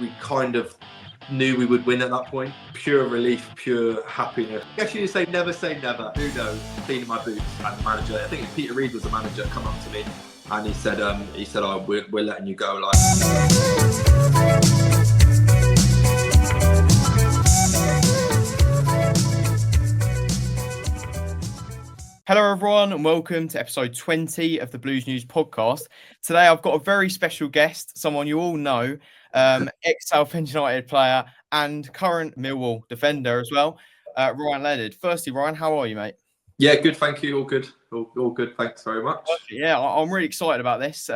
we kind of knew we would win at that point. Pure relief, pure happiness. I guess you say never. Who knows? Cleaning my boots as a manager. I think 𝗘𝗮𝗢𝗡𝗡 was the manager. Come up to me and he said, "Oh, we're letting you go." Like. Hello everyone and welcome to episode 20 of the Blues News podcast. Today I've got a very special guest, someone you all know, ex-Southend United player and current Millwall defender as well, Ryan Leonard. Firstly, Ryan, how are you, mate? Yeah, good, thank you. All good. All good, thanks very much. Yeah, I'm really excited about this.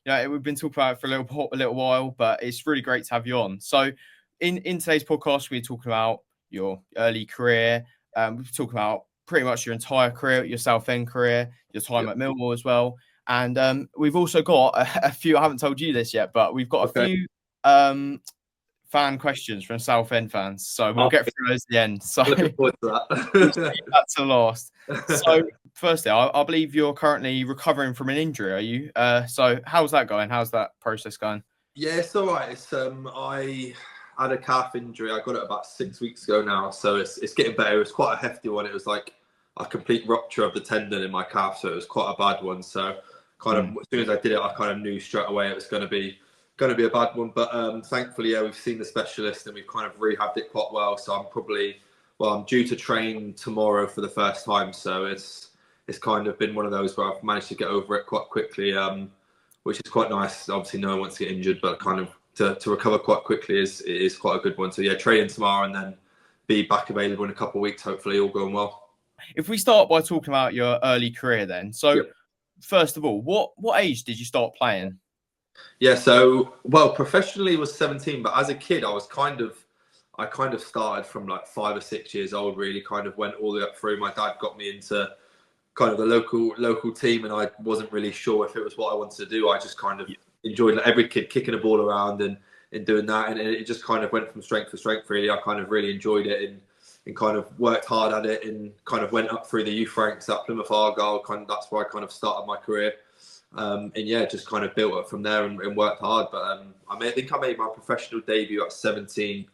We've been talking about it for a little while, but it's really great to have you on. So in today's podcast, we're talking about your early career. We're talking about pretty much your entire career, your Southend career, your time at Millwall as well. And we've also got a few, I haven't told you this yet, but we've got a few fan questions from Southend fans. So we'll get through those at the end. So looking forward to that. We'll see that to last. So firstly, I believe you're currently recovering from an injury, are you? So how's that going? How's that process going? Yeah, it's all right. It's I had a calf injury. I got it about 6 weeks ago now, so it's getting better. It was quite a hefty one. It was like a complete rupture of the tendon in my calf, so it was quite a bad one. So kind of as soon as I did it, I kind of knew straight away it was going to be a bad one. But thankfully, we've seen the specialist and we've kind of rehabbed it quite well. So I'm due to train tomorrow for the first time. So it's kind of been one of those where I've managed to get over it quite quickly, which is quite nice. Obviously, no one wants to get injured, but kind of to recover quite quickly is quite a good one. So yeah, training tomorrow and then be back available in a couple of weeks, hopefully all going well. If we start by talking about your early career then. So first of all, what age did you start playing? Yeah, so professionally was 17, but as a kid I kind of started from like 5 or 6 years old, really kind of went all the way up through. My dad got me into kind of the local team and I wasn't really sure if it was what I wanted to do. I just kind of enjoyed like every kid kicking a ball around and doing that, and it just kind of went from strength to strength really. I kind of really enjoyed it and kind of worked hard at it and kind of went up through the youth ranks at Plymouth 𝗟𝗡𝗢𝗡. That's where I kind of started my career. And yeah, just kind of built up from there and worked hard. But I think I made my professional debut at 17.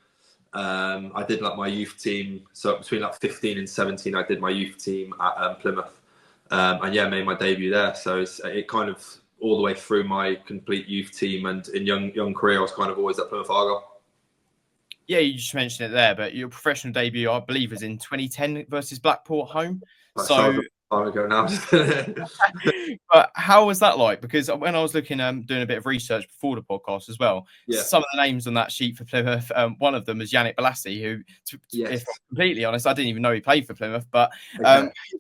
I did like my youth team. So between like 15 and 17, I did my youth team at Plymouth. And yeah, made my debut there. So it kind of all the way through my complete youth team and in young career, I was kind of always at Plymouth 𝗟𝗡𝗢𝗡. Yeah, you just mentioned it there, but your professional debut, I believe, was in 2010 versus Blackpool at home. So a time ago now. But how was that like? Because when I was looking, doing a bit of research before the podcast as well, some of the names on that sheet for Plymouth, one of them was 𝗟𝗘𝗢𝗡𝗡, who, if I'm completely honest, I didn't even know he played for Plymouth, but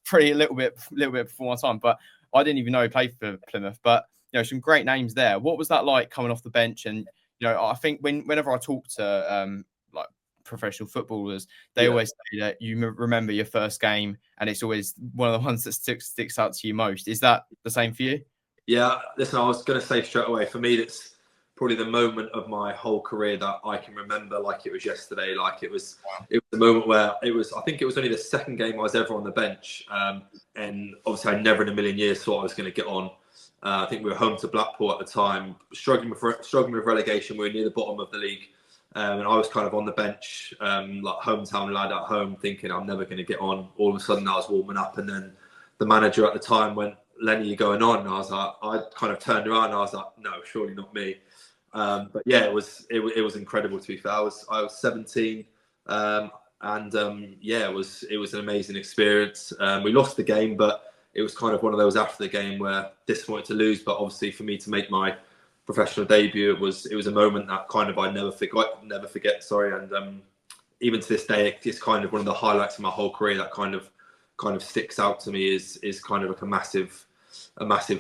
pretty a little bit before my time. But I didn't even know he played for Plymouth. But some great names there. What was that like coming off the bench? And I think whenever I talk to professional footballers, they always say that you remember your first game and it's always one of the ones that sticks out to you most. Is that the same for you? Yeah, listen, I was going to say straight away, for me, that's probably the moment of my whole career that I can remember like it was yesterday. Like it was the moment where I think it was only the second game I was ever on the bench. And obviously I never in a million years thought I was going to get on. I think we were home to Blackpool at the time, struggling with relegation. We were near the bottom of the league. And I was kind of on the bench, like hometown lad at home, thinking I'm never going to get on. All of a sudden I was warming up and then the manager at the time went, "Lenny, you're going on." And I was like, I kind of turned around and I was like, no, surely not me. But yeah, it was incredible, to be fair. I was 17 yeah, it was an amazing experience. We lost the game, but it was kind of one of those after the game where disappointed to lose. But obviously for me to make my professional debut, it was a moment that kind of I never forget. And even to this day, it's kind of one of the highlights of my whole career that kind of sticks out to me is kind of like a massive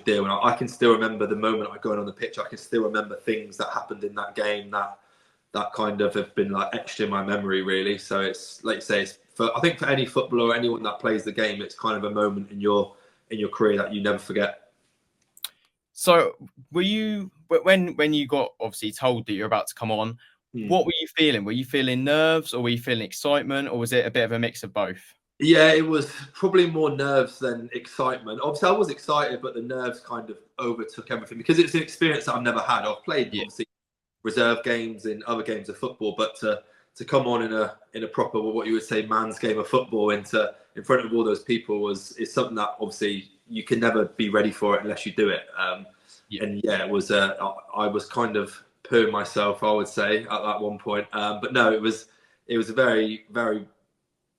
deal. And I can still remember the moment I going on the pitch. I can still remember things that happened in that game that kind of have been like etched in my memory, really. So it's like you say, I think for any footballer or anyone that plays the game, it's kind of a moment in your career that you never forget. So were you, when you got obviously told that you're about to come on, what were you feeling? Were you feeling nerves or were you feeling excitement, or was it a bit of a mix of both? Yeah, it was probably more nerves than excitement. Obviously I was excited, but the nerves kind of overtook everything because it's an experience that I've never had. I've played obviously reserve games in other games of football, but to come on in a proper, what you would say, man's game of football in front of all those people is something that obviously you can never be ready for it unless you do it. And yeah, it was I was kind of pooing myself, I would say, at that one point. But no, it was a very, very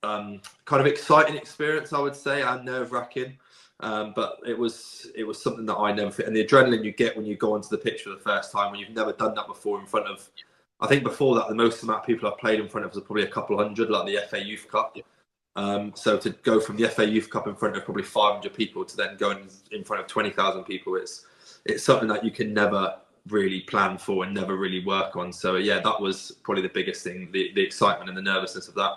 kind of exciting experience, I would say, and nerve-wracking. But it was something that I never fit. And the adrenaline you get when you go onto the pitch for the first time, when you've never done that before in front of, I think before that, the most amount of people I've played in front of was probably a couple of hundred, like the FA Youth Cup. So to go from the FA Youth Cup in front of probably 500 people to then going in front of 20,000 people, it's something that you can never really plan for and never really work on. So yeah, that was probably the biggest thing, the excitement and the nervousness of that.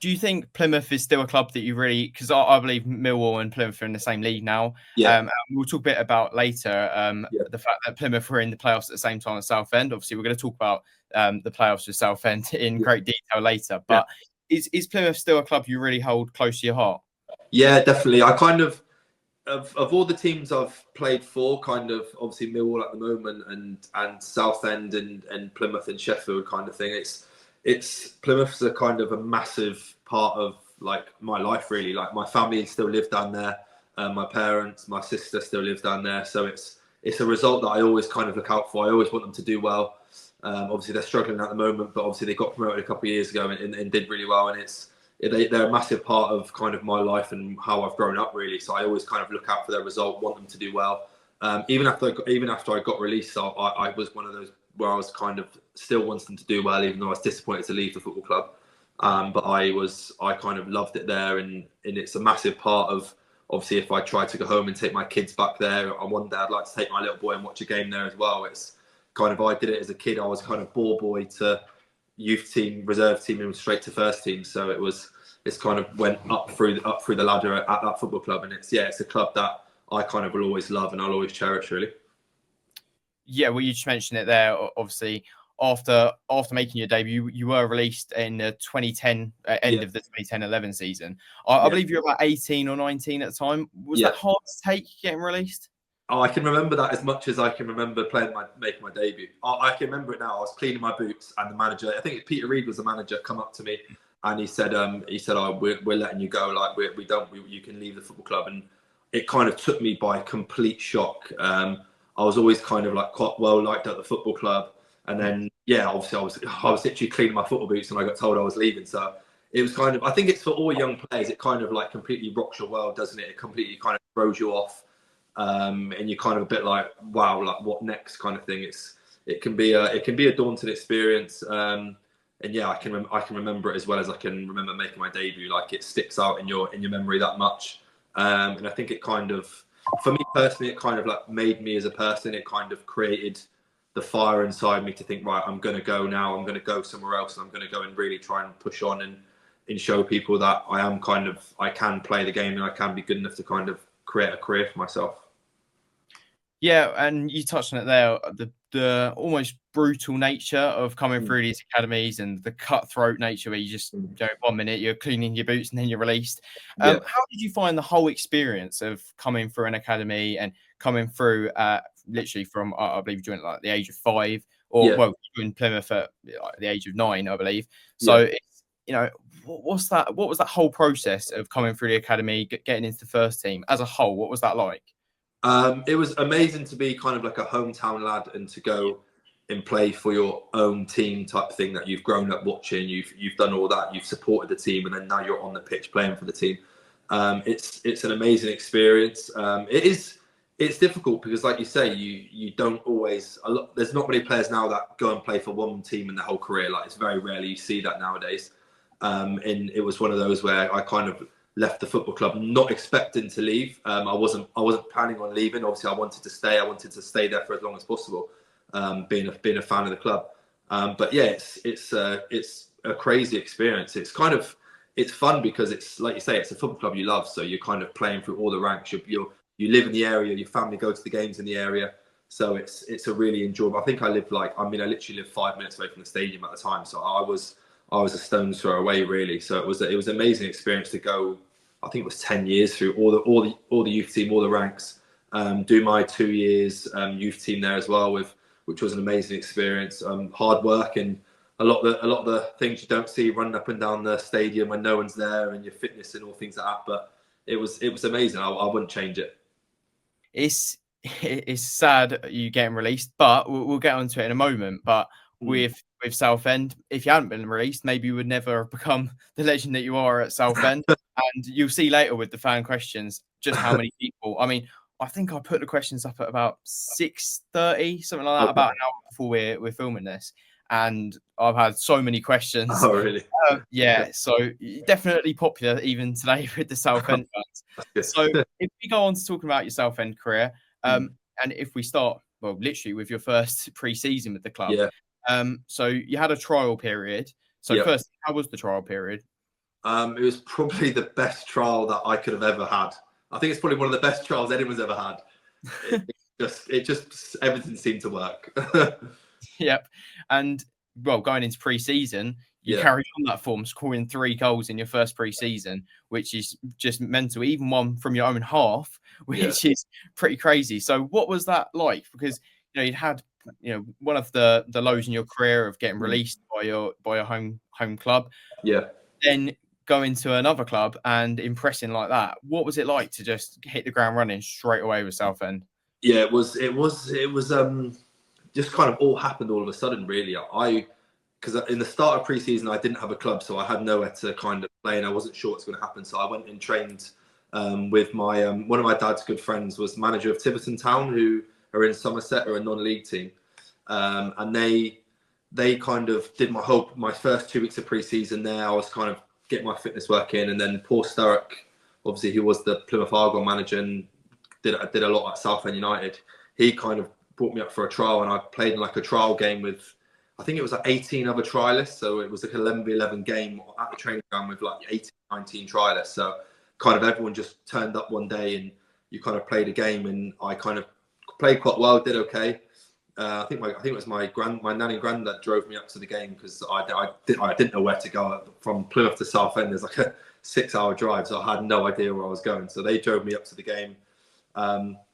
Do you think Plymouth is still a club that you really, because I believe Millwall and Plymouth are in the same league now. Yeah. We'll talk a bit about later the fact that Plymouth were in the playoffs at the same time as Southend. Obviously, we're going to talk about the playoffs with Southend in great detail later. But is Plymouth still a club you really hold close to your heart? Yeah, definitely. I kind of all the teams I've played for, kind of obviously Millwall at the moment and Southend and Plymouth and Sheffield kind of thing. It's Plymouth's a kind of a massive part of like my life, really. Like my family still live down there, my parents, my sister still live down there. So it's a result that I always kind of look out for. I always want them to do well. Obviously they're struggling at the moment, but obviously they got promoted a couple of years ago and did really well. And they're a massive part of kind of my life and how I've grown up, really. So I always kind of look out for their result, want them to do well. Even after I got released, I was one of those where I was kind of still wanting them to do well, even though I was disappointed to leave the football club. But I kind of loved it there, and it's a massive part of, obviously, if I try to go home and take my kids back there, and one day I'd like to take my little boy and watch a game there as well. It's kind of, I did it as a kid. I was kind of ball boy to youth team, reserve team, and straight to first team. So it's kind of went up through the ladder at that football club, and it's a club that I kind of will always love and I'll always cherish, really. Yeah, well, you just mentioned it there. Obviously, after making your debut, you were released in the 2010 end of the 2010-11 season. I believe you were about 18 or 19 at the time. Was that hard to take, getting released? Oh, I can remember that as much as I can remember making my debut. I can remember it now. I was cleaning my boots, and the manager, I think Peter Reid was the manager, come up to me, and he said, "Oh, we're letting you go. Like you can leave the football club." And it kind of took me by complete shock. I was always kind of like quite well liked at the football club, and then obviously I was literally cleaning my football boots, and I got told I was leaving. So it was kind of, I think it's for all young players, it kind of like completely rocks your world, doesn't it? It completely kind of throws you off, and you're kind of a bit like, wow, like what next kind of thing. It can be a daunting experience, and I can remember it as well as I can remember making my debut. Like it sticks out in your memory that much, and I think it kind of, for me personally, it kind of like made me as a person. It kind of created the fire inside me to think, right, I'm going to go now. I'm going to go somewhere else, and I'm going to go and really try and push on and show people that I can play the game and I can be good enough to kind of create a career for myself. Yeah, and you touched on it there, the almost brutal nature of coming through these academies and the cutthroat nature where you just, 1 minute you're cleaning your boots and then you're released. How did you find the whole experience of coming through an academy and coming through literally from, I believe you joined at like the age of 5, or well, you were in Plymouth at the age of 9, I believe. So it's, what was that whole process of coming through the academy, getting into the first team as a whole? What was that like? It was amazing to be kind of like a hometown lad and to go and play for your own team type thing that you've grown up watching. You've done all that. You've supported the team, and then now you're on the pitch playing for the team. It's an amazing experience. It's difficult because, like you say, you don't always. There's not many players now that go and play for one team in their whole career. Like it's very rarely you see that nowadays. And it was one of those where I kind of left the football club not expecting to leave. I wasn't planning on leaving. Obviously, I wanted to stay. I wanted to stay there for as long as possible, being a fan of the club. But yeah, it's a crazy experience. It's fun because it's, like you say, it's a football club you love. So you're kind of playing through all the ranks. You live in the area. Your family go to the games in the area. So it's a really enjoyable. I think I literally lived 5 minutes away from the stadium at the time. So I was a stone's throw away, really. So it was an amazing experience to go. I think it was 10 years through all the youth team, all the ranks. Do my 2 years youth team there as well with which was an amazing experience. Hard work and a lot of the things you don't see running up and down the stadium when no one's there, and your fitness and all things like that. But it was amazing. I wouldn't change it. It's sad you getting released, but we'll get onto it in a moment. But with Southend, if you hadn't been released, maybe you would never have become the legend that you are at Southend. And you'll see later with the fan questions just how many people. I mean, I think I put the questions up at about 6:30, something like that, about an hour before we're filming this. And I've had so many questions. Oh, really? Yeah, so definitely popular even today with the Southend fans. So if we go on to talking about your Southend career, and if we start, well, literally with your first pre-season with the club. So you had a trial period. So first, how was the trial period? It was probably the best trial that I could have ever had. I think it's probably one of the best trials anyone's ever had. It just everything seemed to work. Yep. And well, going into pre-season, you carried on that form, scoring 3 goals in your first pre-season, which is just mental. Even one from your own half, which is pretty crazy. So what was that like? Because you'd had one of the lows in your career of getting released by your home club. Yeah. Then going to another club and impressing like that. What was it like to just hit the ground running straight away with Southend? Yeah, it was just kind of all happened all of a sudden, really. Because in the start of pre-season, I didn't have a club, so I had nowhere to kind of play, and I wasn't sure what's going to happen. So I went and trained with my one of my dad's good friends was manager of Tiverton Town, who are in Somerset, or a non-league team, and they kind of did my first 2 weeks of pre-season there. I was kind of getting my fitness work in, and then 𝗘𝗪𝗡𝗡𝗅, obviously, who was the Plymouth Argyle manager and did a lot at Southend United. He kind of brought me up for a trial, and I played in like a trial game with, I think it was like 18 other trialists. So it was like 11v11 game at the training ground with like 18, 19 trialists. So kind of everyone just turned up one day and you kind of played a game, and I kind of played quite well, did okay. I think it was my nan and granddad drove me up to the game, because I didn't know where to go. From Plymouth to Southend, there's like a 6-hour drive, so I had no idea where I was going. So they drove me up to the game.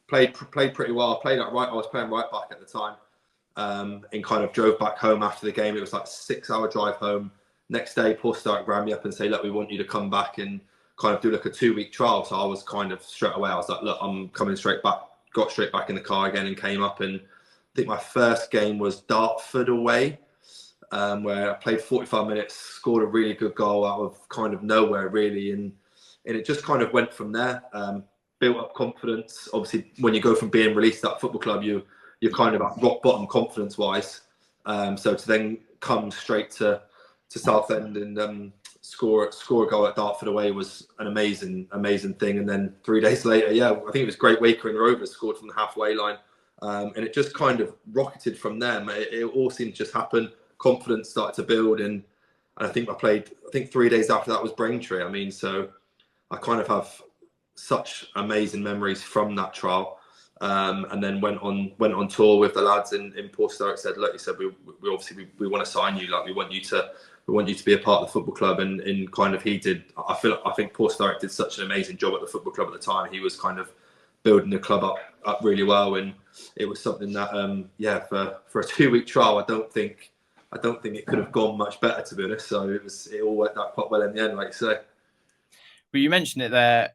Played pretty well. I was playing right back at the time, and kind of drove back home after the game. It was like a 6-hour drive home. Next day, 𝗘𝗪𝗡𝗡𝗅 rang me up and say, look, we want you to come back and kind of do like a 2-week trial. So I was kind of straight away, I was like, look, I'm coming straight back. Got straight back in the car again and came up. And I think my first game was 𝗟𝗪𝗢𝗡𝗡𝗅 away, where I played 45 minutes, scored a really good goal out of kind of nowhere, really. And it just kind of went from there. Built up confidence. Obviously, when you go from being released at football club, you're kind of at rock bottom confidence wise. So to then come straight to Southend and score a goal at 𝗟𝗪𝗡𝗡𝗅 away was an amazing thing. And then 3 days later, I think it was Great Waker and Rovers scored from the halfway line, and it just kind of rocketed from there. It all seemed to just happen. Confidence started to build, and I think I played. I think 3 days after that was Braintree. I mean, so I kind of have such amazing memories from that trial, and then went on tour with the lads in 𝗘𝗪𝗡𝗡𝗅. Said, look, he said, we obviously want to sign you. Like, we want you to be a part of the football club. And kind of he did. I think 𝗘𝗪𝗡𝗅 did such an amazing job at the football club at the time. He was kind of building the club up really well, and it was something that for a 2-week trial, I don't think it could have gone much better, to be honest. So it all worked out quite well in the end, like you say. Well, you mentioned it there,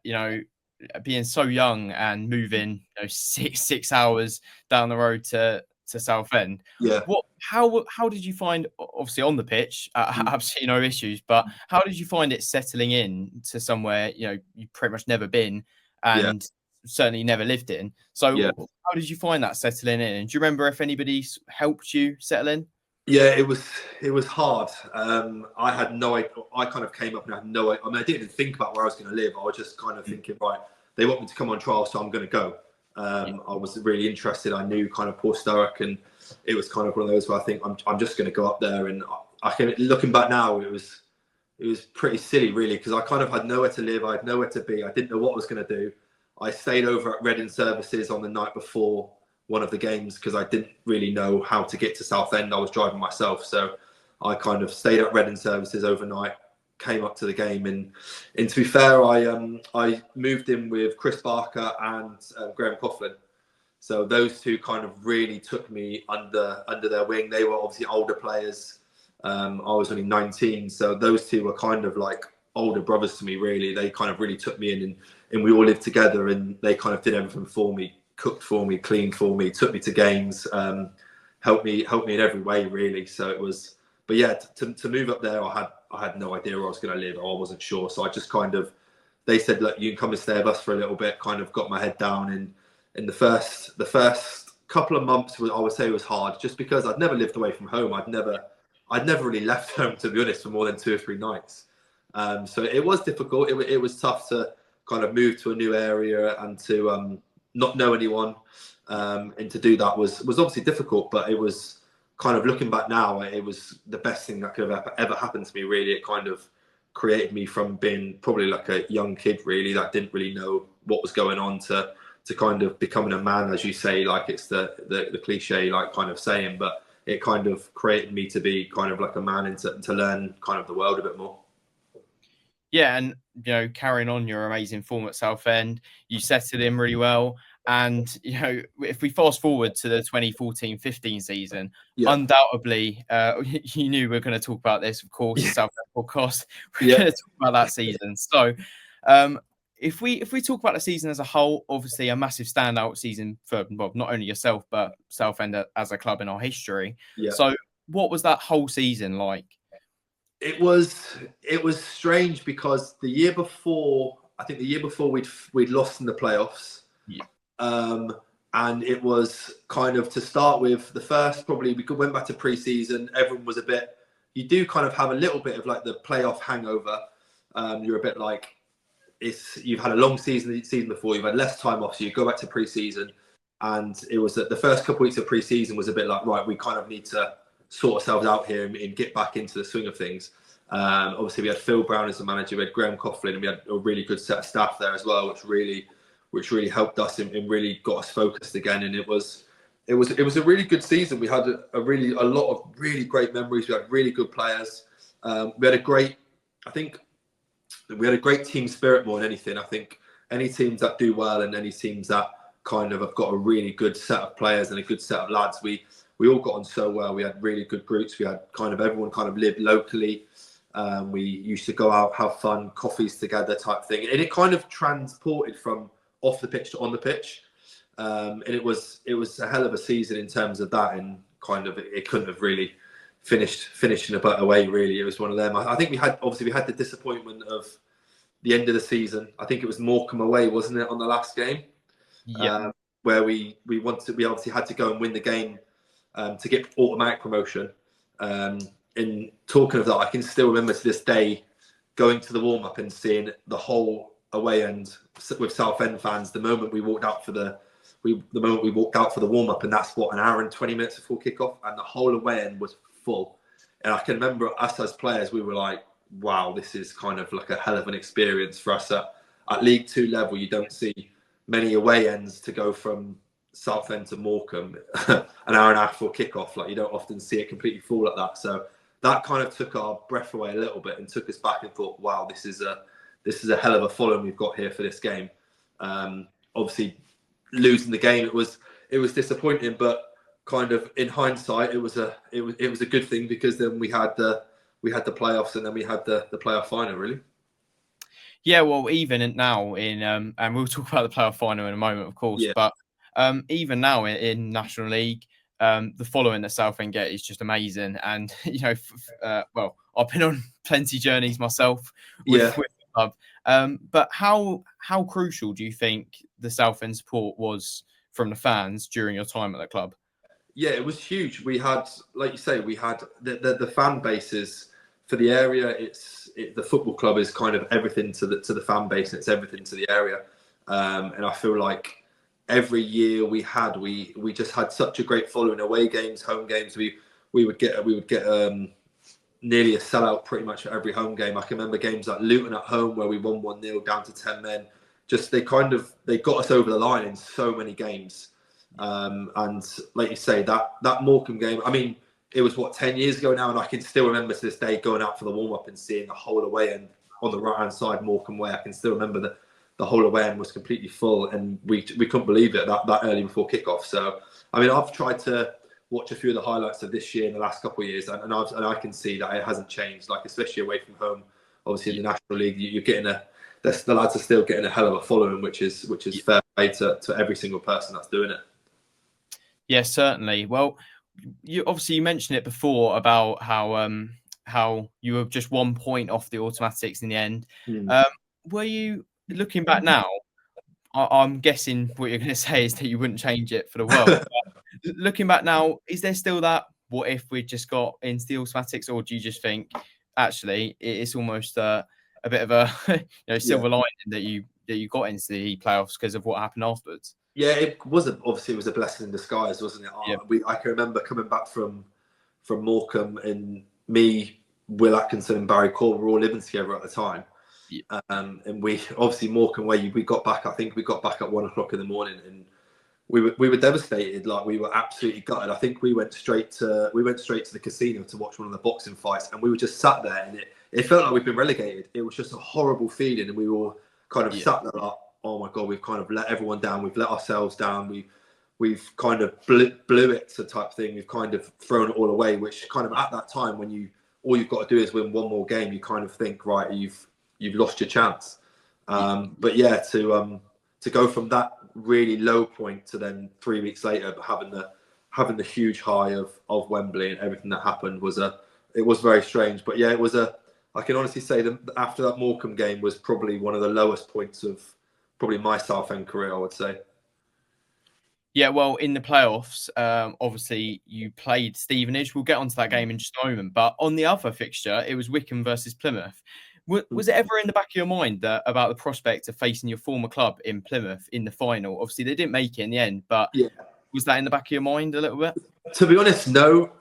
being so young and moving 6 hours down the road to Southend. Yeah. How did you find, obviously on the pitch, absolutely no issues, but how did you find it settling in to somewhere you've pretty much never been and certainly never lived in? So how did you find that settling in? And do you remember if anybody helped you settle in? Yeah, it was hard. I had no idea. I kind of came up and had no idea. I mean, I didn't even think about where I was going to live. I was just kind of thinking, right, they want me to come on trial, so I'm going to go. I was really interested. I knew kind of 𝗘𝗪𝗡𝗡𝗅, and it was kind of one of those where I think I'm just going to go up there. And looking back now, it was pretty silly, really, because I kind of had nowhere to live. I had nowhere to be. I didn't know what I was going to do. I stayed over at Reading Services on the night before one of the games because I didn't really know how to get to Southend. I was driving myself, so I kind of stayed at Reading Services overnight, came up to the game, and to be fair, I moved in with Chris Barker and Graham Coughlin. So those two kind of really took me under their wing. They were obviously older players. I was only 19, so those two were kind of like older brothers to me, really. They kind of really took me in, and we all lived together, and they kind of did everything for me, cooked for me, cleaned for me, took me to games, helped me in every way, really. So it was, but yeah, to move up there, I had no idea where I was going to live. I wasn't sure, so I just kind of, they said, look, you can come and stay with us for a little bit. Kind of got my head down, and in the first couple of months, I would say it was hard, just because I'd never lived away from home. I'd never really left home, to be honest, for more than 2 or 3 nights. So it was difficult. It was tough to kind of move to a new area and to not know anyone. And to do that was obviously difficult, but it was kind of, looking back now, it was the best thing that could have ever happened to me, really. It kind of created me from being probably like a young kid, really, that didn't really know what was going on, to kind of becoming a man, as you say. Like, it's the cliche, like, kind of saying, but it kind of created me to be kind of like a man, and to learn kind of the world a bit more. Yeah, and carrying on your amazing form at Southend, you settled in really well. And if we fast forward to the 2014-15 season, undoubtedly, you knew we were going to talk about this, of course, Southend podcast. We're going to talk about that season. So, if we talk about the season as a whole, obviously a massive standout season for, well, not only yourself but Southend as a club in our history. Yeah. So, what was that whole season like? It was strange, because the year before we'd lost in the playoffs. Yeah. And it was kind of, to start with, the first, probably we went back to pre-season. Everyone was a bit, you do kind of have a little bit of like the playoff hangover. You're a bit like, you've had a long season before, you've had less time off, so you go back to pre-season. And it was that the first couple of weeks of pre-season was a bit like, right, we kind of need to sort ourselves out here and get back into the swing of things. Obviously, we had Phil Brown as the manager, we had 𝗟𝗬𝗡𝗏, and we had a really good set of staff there as well, which really helped us and really got us focused again. And it was a really good season. We had a lot of really great memories. We had really good players. We had a great team spirit more than anything. I think any teams that do well, and any teams that kind of have got a really good set of players and a good set of lads, we all got on so well. We had really good groups. We had kind of, everyone kind of lived locally. We used to go out, have fun, coffees together type thing. And it kind of transported from off the pitch to on the pitch. And it was a hell of a season in terms of that. And kind of, it couldn't have really finished in a better way, really. It was one of them. I think we had the disappointment of the end of the season. I think it was Morecambe away, wasn't it, on the last game? Yeah. Where we obviously had to go and win the game to get automatic promotion. In talking of that, I can still remember to this day going to the warm-up and seeing the whole away end with Southend fans the moment we walked out for the warm-up, and that's what, an hour and 20 minutes before kickoff, and the whole away end was full. And I can remember us as players, we were like, wow, this is kind of like a hell of an experience for us at League 2 level. You don't see many away ends to go from Southend to Morecambe an hour and a half before kickoff. Like, you don't often see it completely full like that. So that kind of took our breath away a little bit and took us back, and thought, wow, this is a hell of a following we've got here for this game. Obviously, losing the game, it was disappointing, but kind of in hindsight, it was a good thing, because then we had the playoffs, and then we had the playoff final, really. Yeah, well, even now and we'll talk about the playoff final in a moment, of course. Yeah. But even now in National League, the following that Southend get is just amazing. And well, I've been on plenty journeys myself with the club. But how crucial do you think the Southend support was from the fans during your time at the club? Yeah, it was huge. We had, like you say, the fan bases for the area. The football club is kind of everything to the fan base, and it's everything to the area. And I feel like every year we just had such a great following. Away games, home games, we would get nearly a sellout pretty much at every home game. I can remember games like Luton at home where we won 1-0 down to 10 men. Just they got us over the line in so many games. And like you say, that Morecambe game, I mean, it was 10 years ago now, and I can still remember to this day going out for the warm-up and seeing the whole away end on the right-hand side, Morecambe way. I can still remember the whole away end was completely full, and we couldn't believe it that early before kickoff. So I mean, I've tried to watch a few of the highlights of this year in the last couple of years, and I can see that it hasn't changed. Like, especially away from home, obviously in the National League, you're getting the lads are still getting a hell of a following, which is fair play to every single person that's doing it. Yes, certainly. Well, you mentioned it before about how you were just 1 point off the automatics in the end. Were you, looking back now, I'm guessing what you're going to say is that you wouldn't change it for the world. But looking back now, is there still that, what if we just got into the automatics, or do you just think actually it's almost a bit of a silver lining that you got into the playoffs because of what happened afterwards? Yeah, it was obviously a blessing in disguise, wasn't it? Yeah. I can remember coming back from Morecambe, and me, Will Atkinson, and Barry Cole were all living together at the time. Yeah. And we obviously, Morecambe, where we got back, I think we got back at 1 o'clock in the morning, and we were devastated. Like, we were absolutely gutted. I think we went straight to the casino to watch one of the boxing fights, and we were just sat there, and it felt like we'd been relegated. It was just a horrible feeling, and we were all kind of sat there like, oh my God, we've kind of let everyone down. We've let ourselves down. We've kind of blew it, to type thing. We've kind of thrown it all away, which kind of, at that time, when all you've got to do is win one more game, you kind of think, right, you've lost your chance. But yeah, to go from that really low point to then 3 weeks later having the huge high of Wembley and everything that happened it was very strange. But yeah, I can honestly say that after that Morecambe game was probably one of the lowest points of probably my Southend career, I would say. Yeah, well, in the playoffs, obviously you played Stevenage. We'll get onto that game in just a moment. But on the other fixture, it was Wycombe versus Plymouth. Was it ever in the back of your mind about the prospect of facing your former club in Plymouth in the final? Obviously, they didn't make it in the end, but yeah, was that in the back of your mind a little bit? To be honest, no.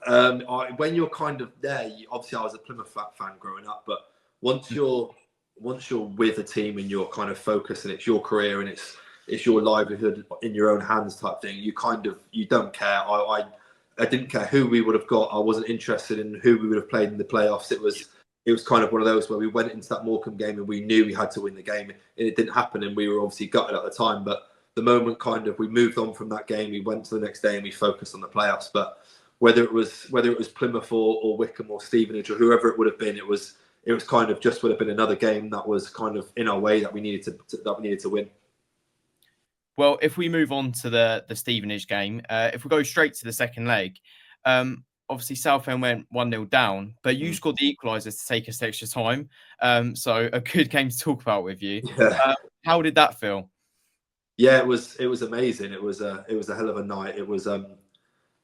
When you're kind of there, obviously I was a Plymouth fan growing up, but once you're with a team and you're kind of focused and it's your career and it's your livelihood in your own hands type thing, you don't care. I didn't care who we would have got. I wasn't interested in who we would have played in the playoffs. It was kind of one of those where we went into that Morecambe game and we knew we had to win the game, and it didn't happen, and we were obviously gutted at the time. But the moment kind of we moved on from that game, we went to the next day and we focused on the playoffs. But whether it was Plymouth or Wycombe or Stevenage or whoever it would have been, it was kind of just would have been another game that was kind of in our way that we needed to win. Well, if we move on to the Stevenage game, if we go straight to the second leg, obviously Southend went 1-0 down, but you scored the equaliser to take us to extra time. So a good game to talk about with you. Yeah. How did that feel? Yeah, it was amazing. It was a hell of a night. It was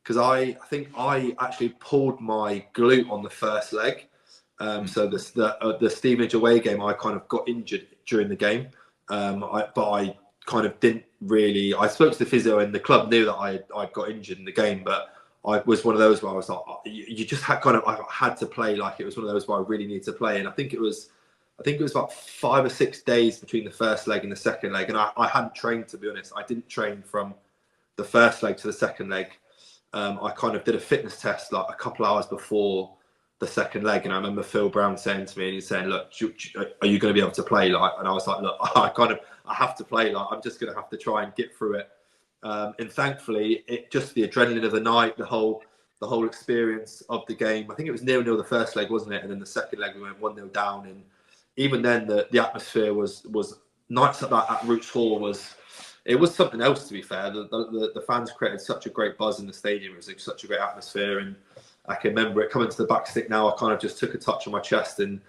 because I think I actually pulled my glute on the first leg. So the Stevenage away game, I kind of got injured during the game. But I kind of didn't really. I spoke to the physio, and the club knew that I got injured in the game, but I was one of those where I was like, you just had I had to play. Like, it was one of those where I really needed to play. And I think it was about 5 or 6 days between the first leg and the second leg. And I hadn't trained, to be honest. I didn't train from the first leg to the second leg. I kind of did a fitness test like a couple hours before the second leg. And I remember Phil Brown saying to me, and he's saying, look, are you going to be able to play? Like, and I was like, look, I have to play. Like, I'm just going to have to try and get through it. And thankfully, just the adrenaline of the night, the whole experience of the game. I think it was 0-0 the first leg, wasn't it? And then the second leg we went 1-0 down. And even then, the atmosphere was nights like that at Roots Hall was something else. To be fair, the fans created such a great buzz in the stadium. It was such a great atmosphere, and I can remember it coming to the back stick. Now I kind of just took a touch on my chest and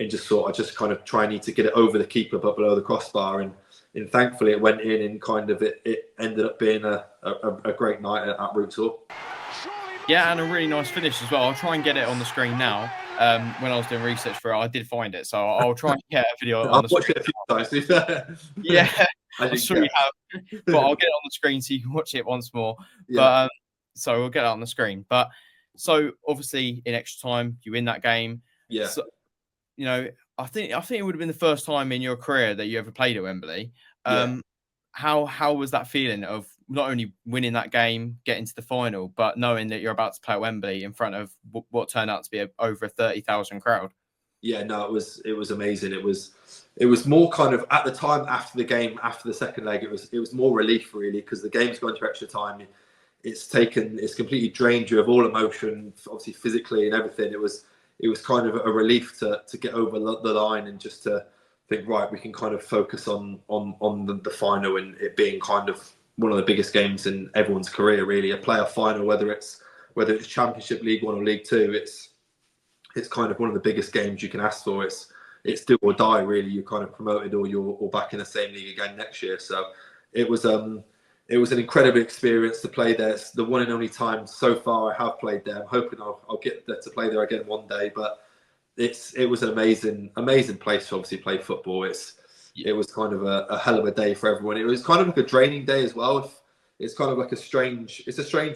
just thought I just kind of need to get it over the keeper but below the crossbar, and thankfully it went in, and kind of it ended up being a great night at Roots Hall. Yeah, and a really nice finish as well. I'll try and get it on the screen now. When I was doing research for it, I did find it, so I'll try and get a video on the screen. I've watched it a few times. Yeah, I'm sure you have, but I'll get it on the screen so you can watch it once more. Yeah. But so we'll get it on the screen. But so obviously in extra time, you win that game. Yeah. So, you know, I think it would have been the first time in your career that you ever played at Wembley. Yeah. How was that feeling of not only winning that game, getting to the final, but knowing that you're about to play at Wembley in front of what turned out to be over a 30,000 crowd? Yeah, no, it was amazing. It was more kind of at the time after the game, after the second leg, it was more relief really, because the game's gone to extra time. It's completely drained you of all emotion, obviously physically and everything. It was kind of a relief to get over the line and just to think, right, we can kind of focus on the final, and it being kind of one of the biggest games in everyone's career, really. A playoff final, whether it's Championship, League One or League Two, it's kind of one of the biggest games you can ask for. It's do or die, really. You're kind of promoted or you're back in the same league again next year. So it was an incredible experience to play there. It's the one and only time so far I have played there. I'm hoping I'll get to play there again one day. But it was an amazing place to obviously play football. It was kind of a hell of a day for everyone. It was kind of like a draining day as well. It's kind of like a strange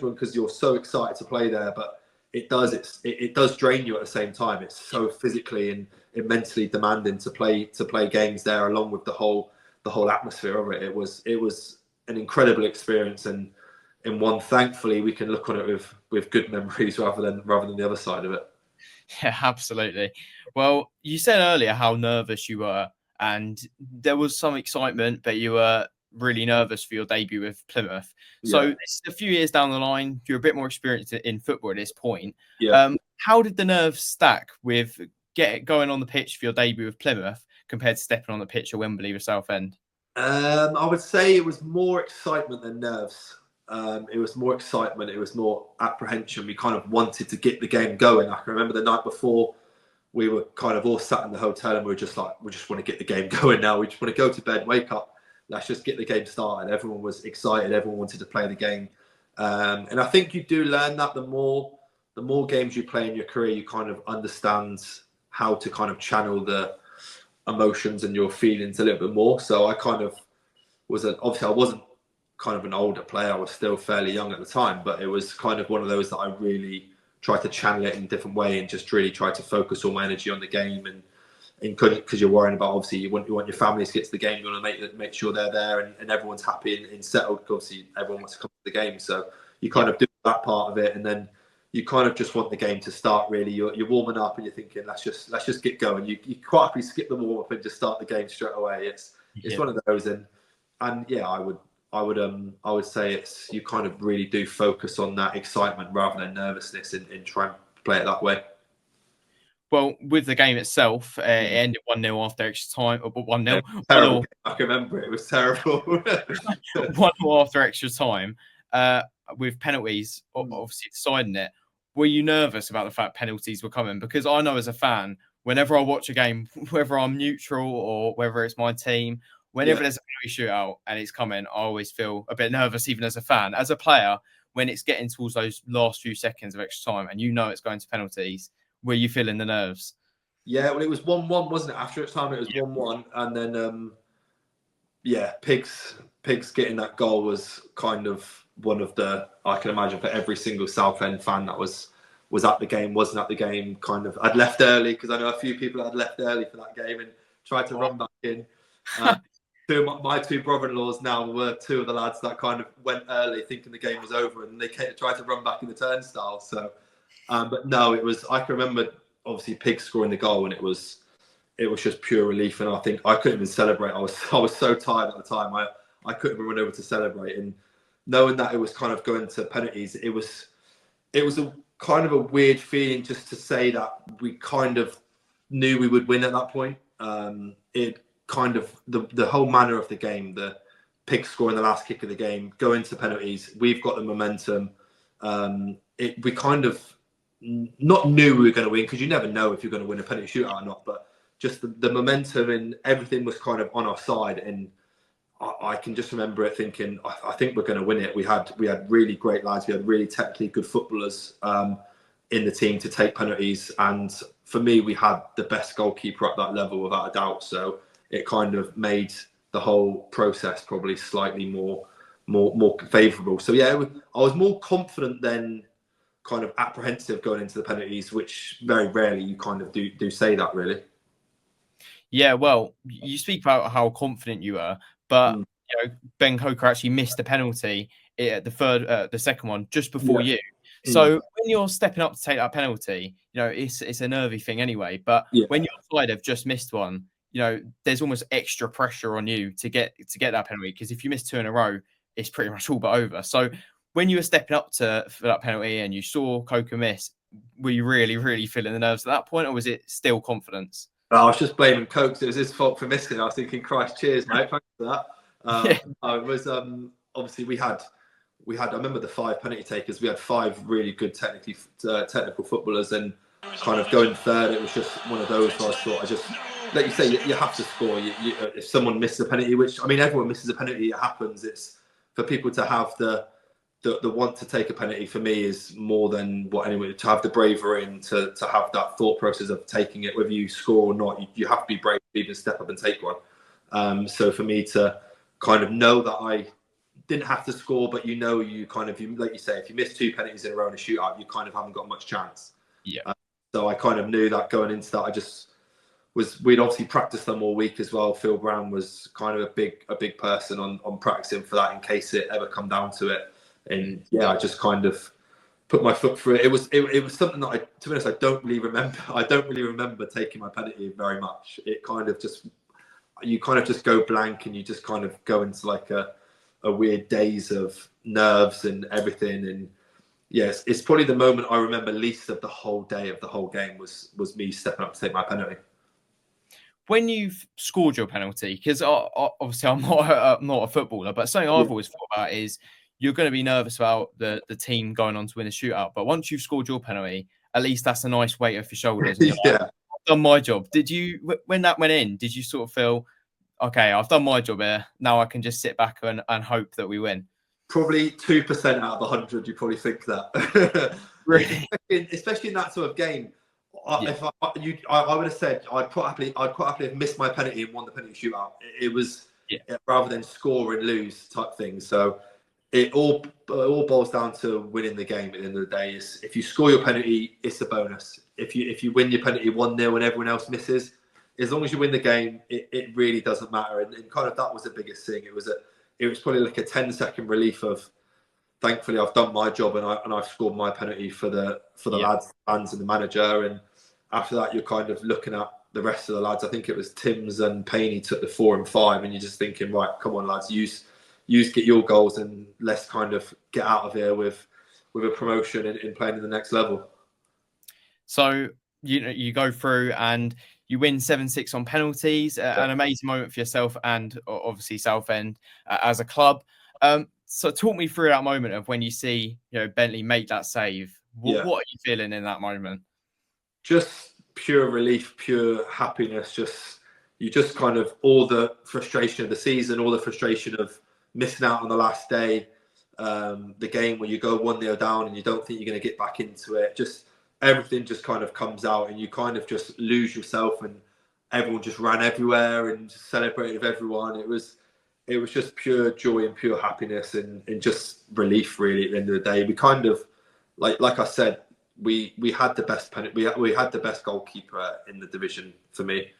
one, because you're so excited to play there, but it does drain you at the same time. It's so physically and mentally demanding to play games there, along with the whole atmosphere of it. It was an incredible experience, and in one, thankfully, we can look on it with good memories rather than the other side of it. Yeah, absolutely. Well, you said earlier how nervous you were, and there was some excitement, but you were really nervous for your debut with Plymouth. So this is a few years down the line. You're a bit more experienced in football at this point. Yeah. How did the nerves stack with going on the pitch for your debut with Plymouth compared to stepping on the pitch at Wembley with Southend? I would say it was more excitement than nerves. It was more excitement. It was more apprehension. We kind of wanted to get the game going. I can remember the night before, we were kind of all sat in the hotel and we were just like, we just want to get the game going now. We just want to go to bed, wake up. Let's just get the game started. Everyone was excited. Everyone wanted to play the game. And I think you do learn that the more games you play in your career, you kind of understand how to kind of channel the emotions and your feelings a little bit more. So I kind of obviously I wasn't kind of an older player. I was still fairly young at the time, but it was kind of one of those that I really tried to channel it in a different way and just really tried to focus all my energy on the game. And because you're worrying about, obviously you want your family to get to the game, you want to make sure they're there and everyone's happy and settled. Obviously everyone wants to come to the game, so you kind of do that part of it, and then you kind of just want the game to start. Really, you're warming up and you're thinking, let's just get going. You quite happily skip the warm up and just start the game straight away. It's one of those, and yeah, I would say you kind of really do focus on that excitement rather than nervousness and try and play it that way. Well, with the game itself, it ended 1-0 after extra time. 1-0. Terrible. I can remember it. It was terrible. 1-0 after extra time, with penalties obviously deciding it. Were you nervous about the fact penalties were coming? Because I know as a fan, whenever I watch a game, whether I'm neutral or whether it's my team, whenever there's a penalty shootout and it's coming, I always feel a bit nervous, even as a fan. As a player, when it's getting towards those last few seconds of extra time and you know it's going to penalties, were you feeling the nerves? Yeah, well, it was 1-1, wasn't it? After its time, it was 1-1, and then Pigs getting that goal was kind of one of the, I can imagine, for every single Southend fan that was at the game, wasn't at the game, kind of. I'd left early, because I know a few people had left early for that game and tried to run back in. My two brother-in-laws now were two of the lads that kind of went early thinking the game was over, and they tried to run back in the turnstile. So, but no, I can remember obviously Pigs scoring the goal, and it was just pure relief. And I think I couldn't even celebrate. I was so tired at the time. I couldn't even run over to celebrate. And knowing that it was kind of going to penalties, it was a kind of a weird feeling, just to say that we kind of knew we would win at that point. It kind of the whole manner of the game, the Pigs scoring the last kick of the game, going to penalties, we've got the momentum. We kind of not knew we were going to win, because you never know if you're going to win a penalty shootout or not, but just the momentum and everything was kind of on our side. And I can just remember it thinking, I think we're going to win it. We had really great lads. We had really technically good footballers in the team to take penalties. And for me, we had the best goalkeeper at that level, without a doubt. So it kind of made the whole process probably slightly more favourable. So yeah, I was more confident than kind of apprehensive going into the penalties, which very rarely you kind of do say that, really. Yeah, well, you speak about how confident you were, but Ben Coker actually missed the penalty at the second one, just before you. So when you're stepping up to take that penalty, you know, it's a nervy thing anyway. But when your side have just missed one, you know, there's almost extra pressure on you to get that penalty, because if you miss 2 in a row, it's pretty much all but over. So when you were stepping up for that penalty and you saw 𝗘𝗩𝗢𝗡𝗏 miss, were you really feeling the nerves at that point, or was it still confidence? I was just blaming Coke. It was his fault for missing. I was thinking, Christ, cheers, mate. Thanks for that. It was obviously we had. I remember the 5 penalty takers. We had 5 really good technical footballers, and kind of going third, it was just one of those where I thought, like you say, you have to score. If someone misses a penalty, which, I mean, everyone misses a penalty, it happens. It's for people to have the want to take a penalty, for me, is more than what anyone, to have the bravery and to have that thought process of taking it, whether you score or not, you have to be brave to even step up and take one. So for me to kind of know that I didn't have to score, but you like you say, if you miss 2 penalties in a row in a shootout, you kind of haven't got much chance. So I kind of knew that going into that. We'd obviously practiced them all week as well. Phil Brown was kind of a big person on practicing for that in case it ever come down to it. And I just kind of put my foot through it. It was something that to be honest, I don't really remember taking my penalty very much. It kind of you kind of just go blank, and you just kind of go into like a weird daze of nerves and everything. And yes, it's probably the moment I remember least of the whole day of the whole game was me stepping up to take my penalty. When you've scored your penalty, because obviously I'm not a footballer, but something I've always thought about is you're going to be nervous about the team going on to win a shootout. But once you've scored your penalty, at least that's a nice weight off your shoulders. And you're like, I've done my job. Did you, when that went in, did you sort of feel, okay, I've done my job here, now I can just sit back and hope that we win? Probably 2% out of 100, you probably think that. Really? Especially in that sort of game. I would have said I'd quite happily have missed my penalty and won the penalty shootout. It was rather than score and lose type thing. So it all boils down to winning the game at the end of the day. If you score your penalty, it's a bonus. If you win your penalty 1-0 and everyone else misses, as long as you win the game, it really doesn't matter. And kind of that was the biggest thing. It was probably like a 10-second relief of, thankfully I've done my job and I've scored my penalty for the lads, fans, and the manager. And after that, you're kind of looking at the rest of the lads. I think it was Timms and Payne took the 4 and 5, and you're just thinking, right, come on lads, use get your goals, and let's kind of get out of here with a promotion in playing at the next level. So you go through and you win 7-6 on penalties. An amazing moment for yourself and obviously Southend as a club. So talk me through that moment of when you see Bentley make that save. What are you feeling in that moment? Just pure relief, pure happiness. You just kind of, all the frustration of the season, all the frustration of missing out on the last day, the game where you go 1-0 down and you don't think you're going to get back into it. Just everything just kind of comes out, and you kind of just lose yourself, and everyone just ran everywhere and just celebrated with everyone. It was just pure joy and pure happiness and just relief, really. At the end of the day, we kind of, like I said, we had the best we had the best goalkeeper in the division for me.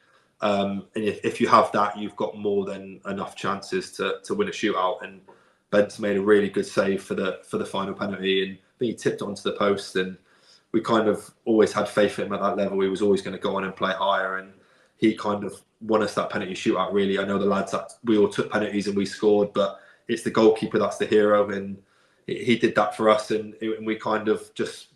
And if you have that, you've got more than enough chances to win a shootout. And Bent's made a really good save for the final penalty, and I think he tipped it onto the post. And we kind of always had faith in him at that level. He was always going to go on and play higher, and he kind of won us that penalty shootout. Really, I know the lads that we all took penalties and we scored, but it's the goalkeeper that's the hero, and he did that for us. And we kind of just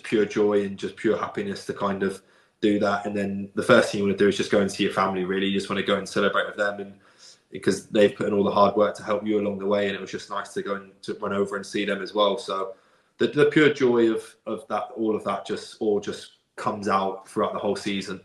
pure joy and just pure happiness to kind of do that. And then the first thing you want to do is just go and see your family, really. You just want to go and celebrate with them, and because they've put in all the hard work to help you along the way, and it was just nice to go and to run over and see them as well. So the pure joy of that, all of that just comes out throughout the whole season.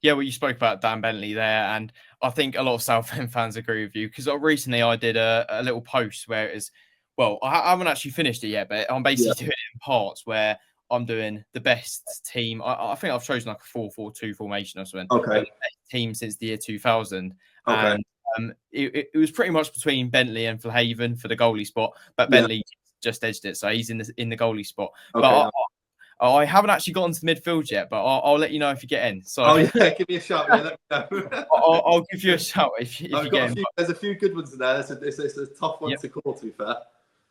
Yeah, well, you spoke about Dan Bentley there, and I think a lot of Southend fans agree with you, because recently I did a little post where it is, well, I haven't actually finished it yet, but I'm basically doing it in parts where I'm doing the best team. I think I've chosen like a 4-4-2 formation or something. Okay. The best team since the year 2000. Okay. And it was pretty much between Bentley and Flhaven for the goalie spot, but Bentley just edged it, so he's in the goalie spot. Okay. But I haven't actually gotten to the midfield yet, but I'll let you know if you get in. So give me a shout. Let me know. I'll give you a shout if you get in. There's a few good ones in there. It's a tough one to call, to be fair.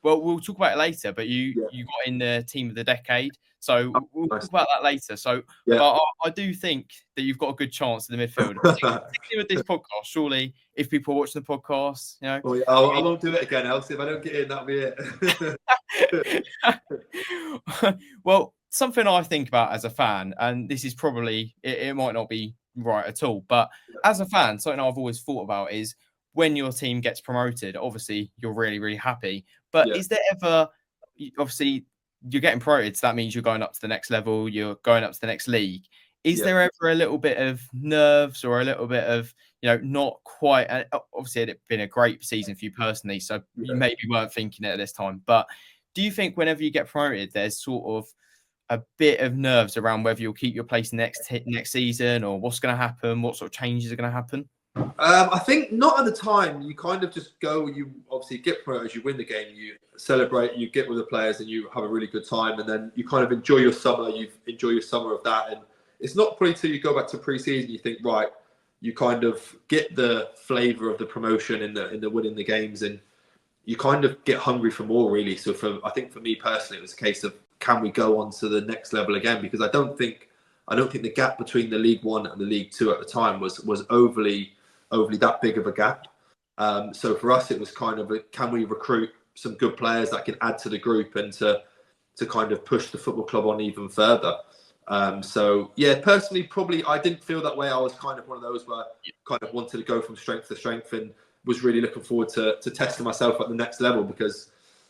Well, we'll talk about it later, but you got in the team of the decade. So we'll talk about that later. So but I do think that you've got a good chance in the midfield, particularly with this podcast. Surely, if people are watching the podcast, you know. Well, I won't do it again, Elsie. If I don't get in, that'll be it. Well, something I think about as a fan, and this is probably, it might not be right at all, but as a fan, something I've always thought about is when your team gets promoted, obviously you're really, really happy. But is there ever, obviously you're getting promoted, so that means you're going up to the next level, you're going up to the next league. Is there ever a little bit of nerves or a little bit of, you know, not quite, obviously it'd been a great season for you personally, so you maybe weren't thinking it at this time, but do you think whenever you get promoted, there's sort of a bit of nerves around whether you'll keep your place next season or what's going to happen, what sort of changes are going to happen? I think not at the time. You kind of just go, you obviously get promoted, you win the game, you celebrate, you get with the players and you have a really good time, and then you kind of enjoy your summer, you enjoy your summer of that. And it's not probably till you go back to pre-season, you think, right, you kind of get the flavour of the promotion in the winning the games, and you kind of get hungry for more, really. So I think for me personally, it was a case of, can we go on to the next level again? Because I don't think the gap between the League One and the League Two at the time was overly that big of a gap. So for us, it was kind of can we recruit some good players that can add to the group and to kind of push the football club on even further. So yeah, personally, probably I didn't feel that way. I was kind of one of those where kind of wanted to go from strength to strength and was really looking forward to testing myself at the next level, because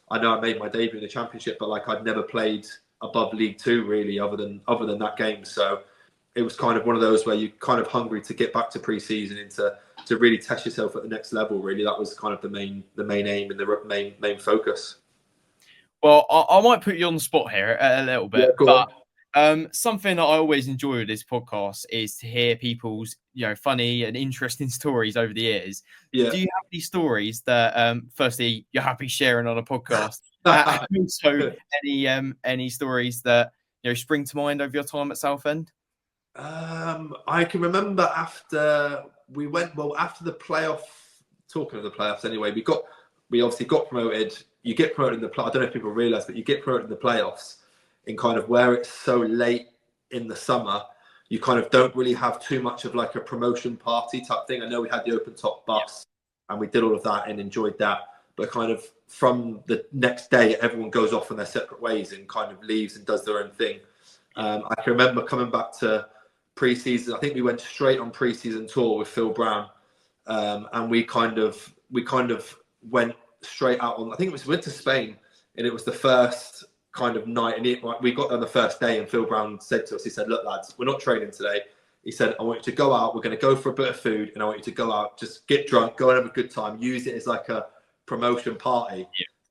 I know I made my debut in the Championship, but like I'd never played above League Two really, other than that game. So it was kind of one of those where you're kind of hungry to get back to pre-season and to really test yourself at the next level. Really, that was kind of the main aim and the main focus. Well, I might put you on the spot here a little bit, but something that I always enjoy with this podcast is to hear people's, you know, funny and interesting stories over the years. Do you have any stories that, firstly, you're happy sharing on a podcast, and also any stories that, you know, spring to mind over your time at Southend? I can remember after the playoff. Talking of the playoffs, anyway, we obviously got promoted. You get promoted in the I don't know if people realise, but you get promoted in the playoffs. In kind of where it's so late in the summer, you kind of don't really have too much of like a promotion party type thing. I know we had the open top bus and we did all of that and enjoyed that, but kind of from the next day, everyone goes off in their separate ways and kind of leaves and does their own thing. I can remember coming back to pre-season. I think we went straight on pre-season tour with Phil Brown, and we kind of went straight out on. I think we went to Spain, and it was the first kind of night, and we got there on the first day, and Phil Brown said to us, he said, "Look, lads, we're not training today." He said, "I want you to go out. We're going to go for a bit of food, and I want you to go out, just get drunk, go and have a good time, use it as like a promotion party."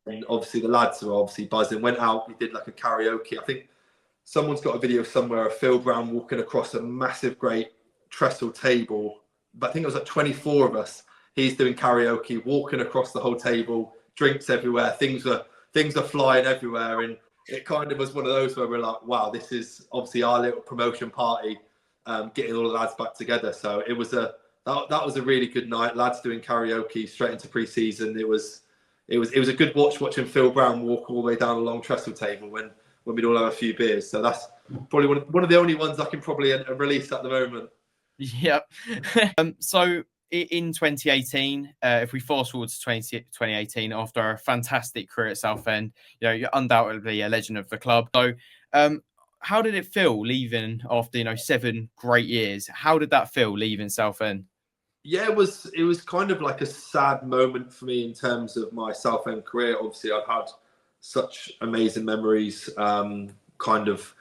And obviously the lads were obviously buzzing. Went out, we did like a karaoke. I think someone's got a video somewhere of Phil Brown walking across a massive, great trestle table, but I think it was like 24 of us. He's doing karaoke, walking across the whole table, drinks everywhere, things are flying everywhere, and it kind of was one of those where we're like, wow, this is obviously our little promotion party, getting all the lads back together. So it was that was a really good night. Lads doing karaoke straight into pre-season. It was a good watching Phil Brown walk all the way down a long trestle table when we'd all have a few beers. So that's probably one of the only ones I can probably release at the moment. Yep. So in 2018, if we fast forward to 2018, after a fantastic career at Southend, you know, you're undoubtedly a legend of the club. So how did it feel leaving after, you know, 7 great years? How did that feel leaving Southend? Yeah, it was kind of like a sad moment for me in terms of my Southend career. Obviously, I've had such amazing memories, kind of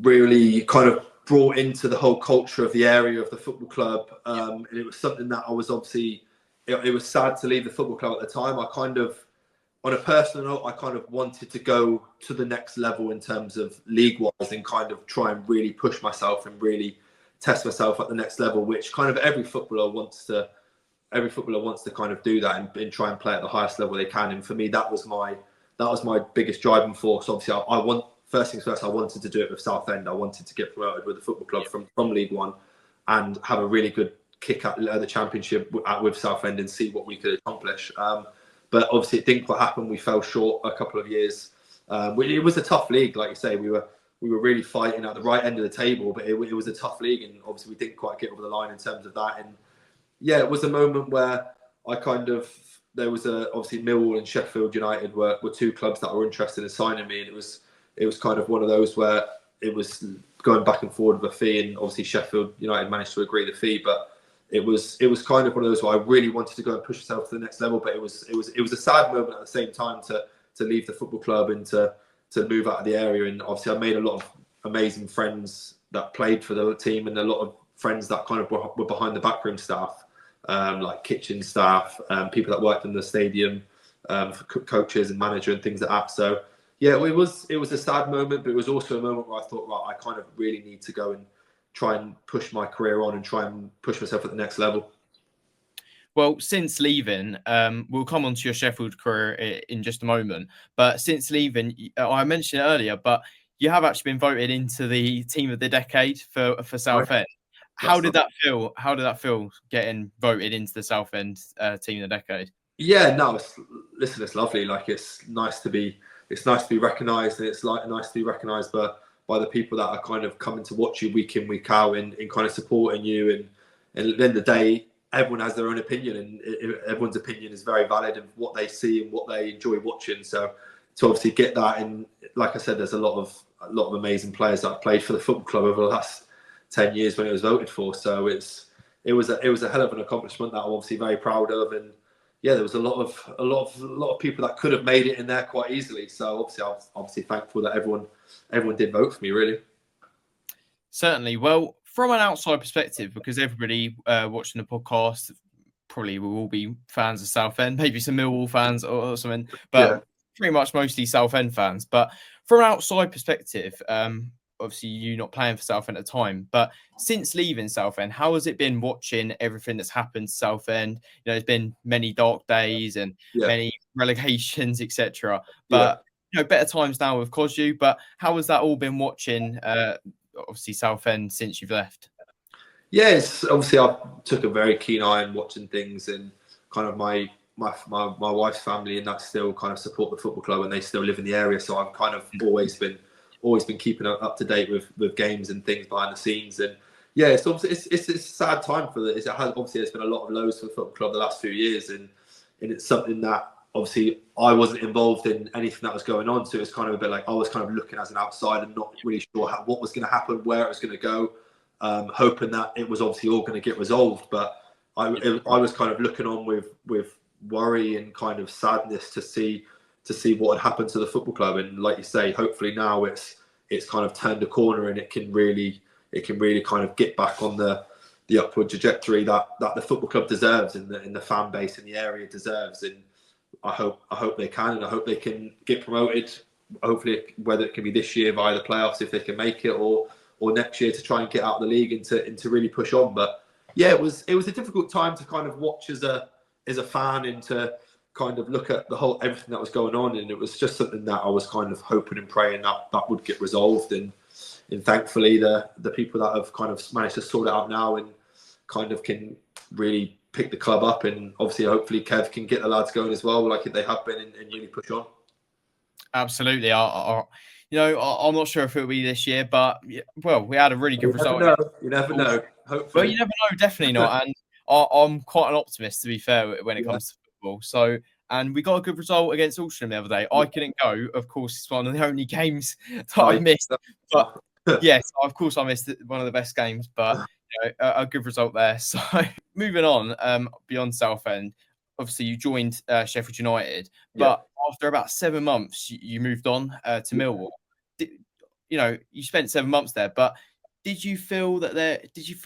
really kind of brought into the whole culture of the area of the football club. And it was something that I was obviously, it was sad to leave the football club at the time. I kind of, on a personal note, I kind of wanted to go to the next level in terms of league-wise and kind of try and really push myself and really test myself at the next level, which kind of every footballer wants to kind of do that and try and play at the highest level they can. And for me, that was my biggest driving force. Obviously, first things first, I wanted to do it with Southend. I wanted to get promoted with the football club from League One and have a really good kick at the Championship with Southend and see what we could accomplish. But but obviously it didn't quite happen. We fell short a couple of years. It was a tough league, like you say. We were really fighting at the right end of the table, but it was a tough league, and obviously we didn't quite get over the line in terms of that. And yeah, it was a moment where there was obviously Millwall and Sheffield United were two clubs that were interested in signing me, and it was kind of one of those where it was going back and forward with a fee, and obviously Sheffield United managed to agree the fee, but it was kind of one of those where I really wanted to go and push myself to the next level, but it was a sad moment at the same time to leave the football club and to move out of the area. And obviously I made a lot of amazing friends that played for the team, and a lot of friends that kind of were behind the backroom staff, like kitchen staff, people that worked in the stadium, coaches and manager and things like that. So yeah, it was a sad moment, but it was also a moment where I thought, right, I kind of really need to go and try and push my career on and try and push myself at the next level. Well, since leaving, we'll come on to your Sheffield career in just a moment. But since leaving, I mentioned it earlier, but you have actually been voted into the team of the decade for Southend. How did that feel? How did that feel getting voted into the Southend team of the decade? Yeah, no, listen, it's lovely. Like it's nice to be recognised, and it's like nice to be recognised by the people that are kind of coming to watch you week in, week out, and kind of supporting you. And at the end of the day, everyone has their own opinion, and everyone's opinion is very valid of what they see and what they enjoy watching. So to obviously get that, and like I said, there's a lot of amazing players that have played for the football club over the last 10 years when it was voted for. So it was a hell of an accomplishment that I'm obviously very proud of. And yeah, there was a lot of people that could have made it in there quite easily. So obviously, I'm obviously thankful that everyone did vote for me, really. Certainly. Well, from an outside perspective, because everybody watching the podcast probably will all be fans of Southend, maybe some Millwall fans or something, but pretty much mostly Southend fans. But from an outside perspective, obviously you not playing for Southend at the time, but since leaving Southend, how has it been watching everything that's happened to Southend? You know, there's been many dark days and many relegations, etc. But you know, better times now with 𝗘𝗪𝗡𝗙. But how has that all been watching? Obviously Southend since you've left. Yes, obviously I took a very keen eye on watching things, and kind of my wife's family and that still kind of support the football club, and they still live in the area. So I've kind of always been keeping up to date with games and things behind the scenes. And yeah, it's a sad time for it. Obviously there's been a lot of lows for the football club the last few years, and it's something that obviously I wasn't involved in anything that was going on. So it's kind of a bit like I was kind of looking as an outsider, not really sure what was going to happen, where it was going to go, hoping that it was obviously all going to get resolved. But I was kind of looking on with worry and kind of sadness to see what had happened to the football club. And like you say, hopefully now it's kind of turned a corner, and it can really kind of get back on the upward trajectory that the football club deserves, and the fan base in the area deserves. And I hope they can, and I hope they can get promoted. Hopefully, whether it can be this year via the playoffs if they can make it, or next year to try and get out of the league and to really push on. But yeah, it was a difficult time to kind of watch as a fan, and to kind of look at everything that was going on. And it was just something that I was kind of hoping and praying that would get resolved. And thankfully the people that have kind of managed to sort it out now and kind of can really pick the club up, and obviously hopefully Kev can get the lads going as well, like they have been, and really push on. Absolutely. I'm not sure if it'll be this year, but well, we had a really good result. You never know. Hopefully. Well, you never know. Definitely not. And I'm quite an optimist, to be fair, when it comes to football. So, and we got a good result against Älvsjö the other day. I couldn't go. Of course, it's one of the only games that I missed. But yes, of course, I missed one of the best games. But a good result there. So, moving on, beyond Southend, obviously you joined Sheffield United, but after about 7 months, you moved on to Millwall. You spent 7 months there, but did you feel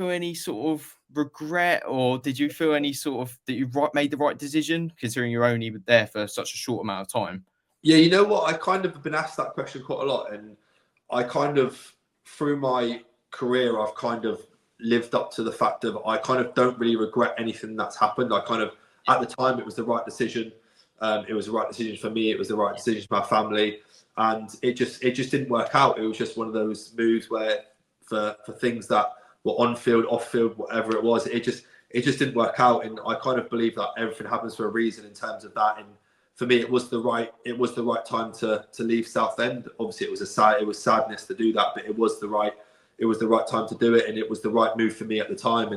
any sort of regret, or did you feel any sort of that you made the right decision, considering you're only there for such a short amount of time? Yeah, you know what? I kind of have been asked that question quite a lot, and I kind of, through my career, I've kind of lived up to the fact of I kind of don't really regret anything that's happened. I kind of, at the time, it was the right decision. It was the right decision for me. It was the right decision for my family, and it just didn't work out. It was just one of those moves where for things that were on field, off field, whatever it was, it just didn't work out. And I kind of believe that everything happens for a reason in terms of that. And for me, it was the right time to leave Southend. Obviously, it was sadness to do that, but it was the right time to do it, and it was the right move for me at the time.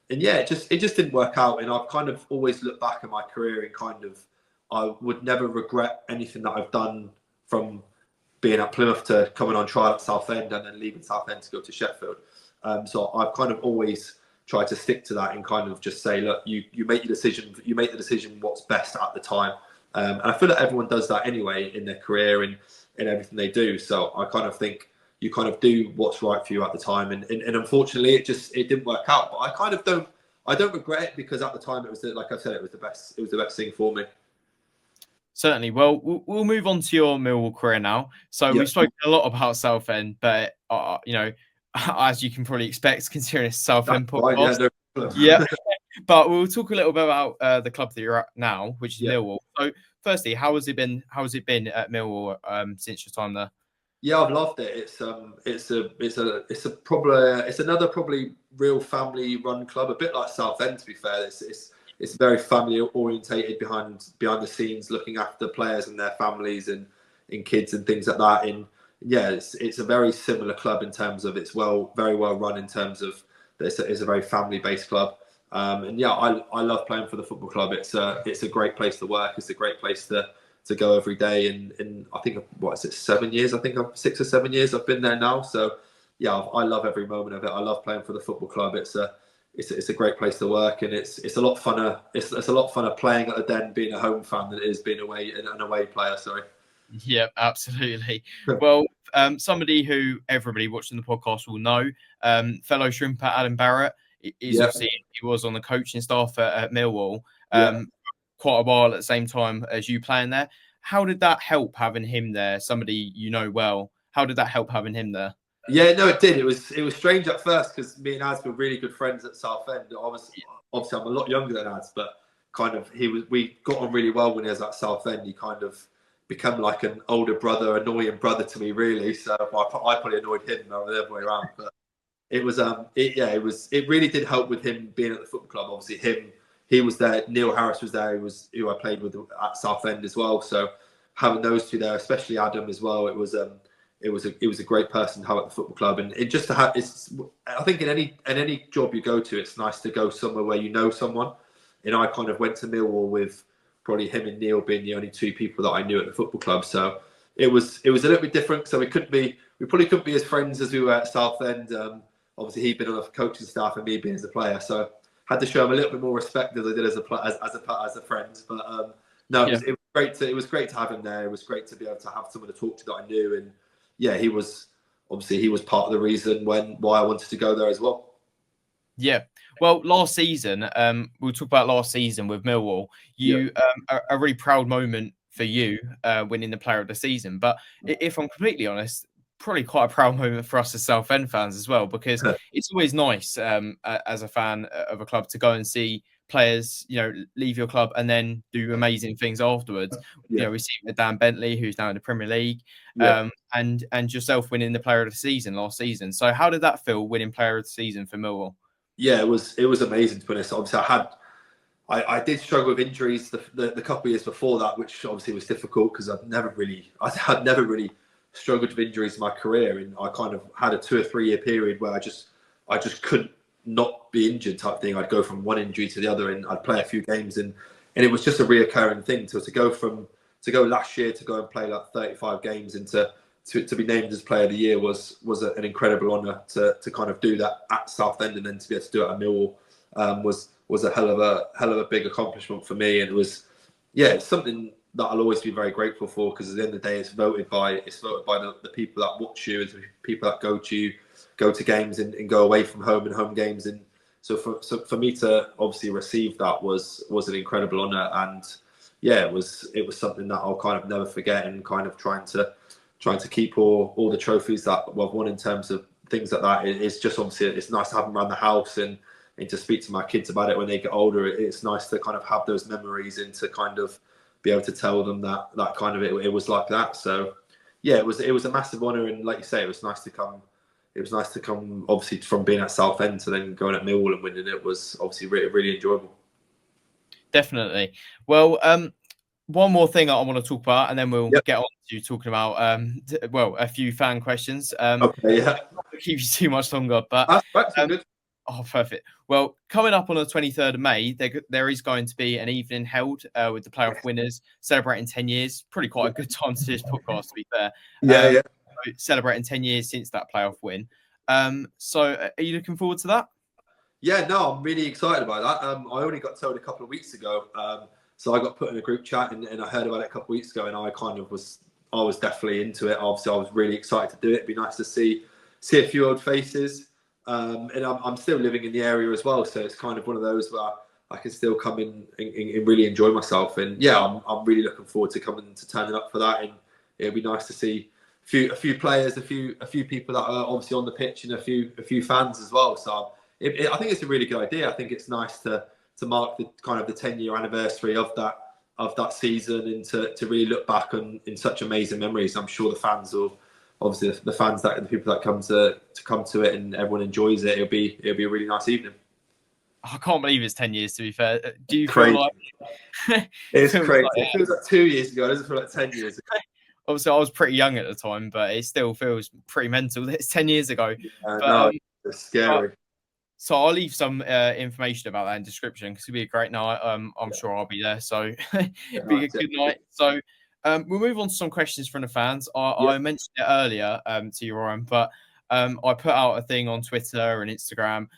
And yeah, it just didn't work out. And I've kind of always looked back at my career and kind of, I would never regret anything that I've done, from being at Plymouth to coming on trial at Southend and then leaving Southend to go to Sheffield. So I've kind of always tried to stick to that and kind of just say, look, you make your decision. You make the decision what's best at the time. And I feel like everyone does that anyway in their career and in everything they do. So I kind of think you kind of do what's right for you at the time. And unfortunately, it didn't work out. But I don't regret it, because at the time it was, like I said, it was the best thing for me. Certainly. Well, we'll move on to your Millwall career now. So we've spoken a lot about Southend, but you know, as you can probably expect, considering it's Southend podcast. Yeah. But we'll talk a little bit about the club that you're at now, which is Millwall. So, firstly, how has it been at Millwall since your time there? Yeah, I've loved it. It's another probably real family-run club, a bit like Southend. To be fair, it's very family-orientated behind the scenes, looking after players and their families and kids and things like that. And yeah, it's a very similar club in terms of it's very well run in terms of it's a very family-based club. And yeah, I love playing for the football club. It's a great place to work. It's a great place to go every day. And I think, 7 years? I think 6 or 7 years I've been there now. So yeah, I love every moment of it. I love playing for the football club. It's a great place to work, and it's a lot funner. It's a lot funner playing at the Den being a home fan than it is being an away player. Sorry. Yeah, absolutely. Well, somebody who everybody watching the podcast will know, fellow shrimper Adam Barrett. Obviously, he was on the coaching staff at Millwall quite a while at the same time as you playing there. How did that help having him there? Somebody you know well. How did that help having him there? Yeah, no, it did. It was strange at first, because me and Ads were really good friends at Southend. Obviously, I'm a lot younger than Ads, but kind of we got on really well when he was at Southend. He kind of become like an older brother, annoying brother to me, really. So I probably annoyed him, not the other way around. But it really did help with him being at the football club. Obviously, he was there. Neil Harris was there. Who I played with at Southend as well. So having those two there, especially Adam as well, it was a great person to have at the football club. And it just to have, I think in any job you go to, it's nice to go somewhere where you know someone. And I kind of went to Millwall with probably him and Neil being the only two people that I knew at the football club. So it was a little bit different. So we probably couldn't be as friends as we were at Southend. Obviously he'd been on the coaching staff and me being as a player. So had to show him a little bit more respect than I did as a friend. But no, it was great. It was great to have him there. It was great to be able to have someone to talk to that I knew. And yeah, he was part of the reason why I wanted to go there as well. Yeah. Well, last season, we'll talk about last season with Millwall. A really proud moment for you, winning the Player of the Season. But if I'm completely honest, probably quite a proud moment for us as Southend fans as well, because it's always nice as a fan of a club to go and see players, leave your club and then do amazing things afterwards. We see it with Dan Bentley, who's now in the Premier League, and yourself winning the Player of the Season last season. So how did that feel, winning Player of the Season for Millwall? Yeah, it was amazing, to be honest. Obviously, I did struggle with injuries the couple of years before that, which obviously was difficult because I'd never really struggled with injuries in my career, and I kind of had a 2 or 3 year period where I just couldn't not be injured type thing. I'd go from one injury to the other, and I'd play a few games, and it was just a reoccurring thing. So to go last year to go and play like 35 games and to be named as Player of the Year was an incredible honour to kind of do that at Southend, and then to be able to do it at Millwall was a hell of a big accomplishment for me. And it's something that I'll always be very grateful for, because at the end of the day, it's voted by the people that watch you, the people that go to games and go away from home and home games. And so for me to obviously receive that was an incredible honour. And yeah, it was something that I'll kind of never forget, and kind of trying to keep all the trophies that I've won in terms of things like that. It's just obviously it's nice to have them around the house and to speak to my kids about it when they get older. It's nice to kind of have those memories and to kind of be able to tell them that kind of it was like that. So yeah, it was a massive honour, and like you say, it was nice to come obviously from being at Southend to then going at Millwall and winning it was obviously really, really enjoyable. Definitely. Well, one more thing I want to talk about, and then we'll Yep. get on to talking about well, a few fan questions. Okay, yeah. Not to keep you too much longer, but That's good. oh, perfect. Well, coming up on the 23rd of May, there is going to be an evening held with the playoff winners celebrating 10 years. Probably quite a good time to do this podcast, to be fair. Yeah. Celebrating 10 years since that playoff win. So are you looking forward to that? Yeah, no, I'm really excited about that. I only got told a couple of weeks ago. So I got put in a group chat and I heard about it a couple of weeks ago, and I was definitely into it. Obviously, I was really excited to do it. It'd be nice to see a few old faces. And I'm still living in the area as well, so it's kind of one of those where I can still come in and really enjoy myself. And yeah, I'm really looking forward to turning up for that. And it'll be nice to see a few players, a few people that are obviously on the pitch, and a few fans as well. So I think it's a really good idea. I think it's nice to mark the kind of the 10-year anniversary of that season, and to really look back on in such amazing memories. I'm sure the fans will, obviously the fans the people that come to it, and everyone enjoys it. It'll be a really nice evening. I can't believe it's 10 years, to be fair. Do you crazy. feel like it's crazy? Like, it feels like 2 years ago. It doesn't feel like 10 years ago. Obviously, I was pretty young at the time, but it still feels pretty mental that it's 10 years ago. But, no, it's scary. So I'll leave some information about that in description, because it'll be a great night. I'm sure I'll be there, so it'll be a good night. So we'll move on to some questions from the fans. I mentioned it earlier to you, Ryan, but I put out a thing on Twitter and Instagram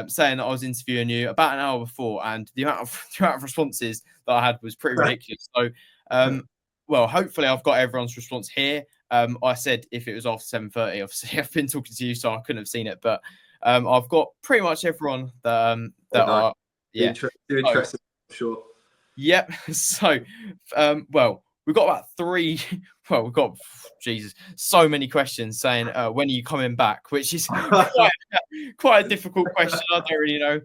saying that I was interviewing you about an hour before, and the amount of responses that I had was pretty ridiculous. So, well, hopefully I've got everyone's response here. I said if it was after 7:30, obviously I've been talking to you, so I couldn't have seen it, but I've got pretty much everyone that are interested, sure. Yep. So, well, we've got about three. Well, we've got so many questions saying when are you coming back, which is quite a difficult question. I don't really know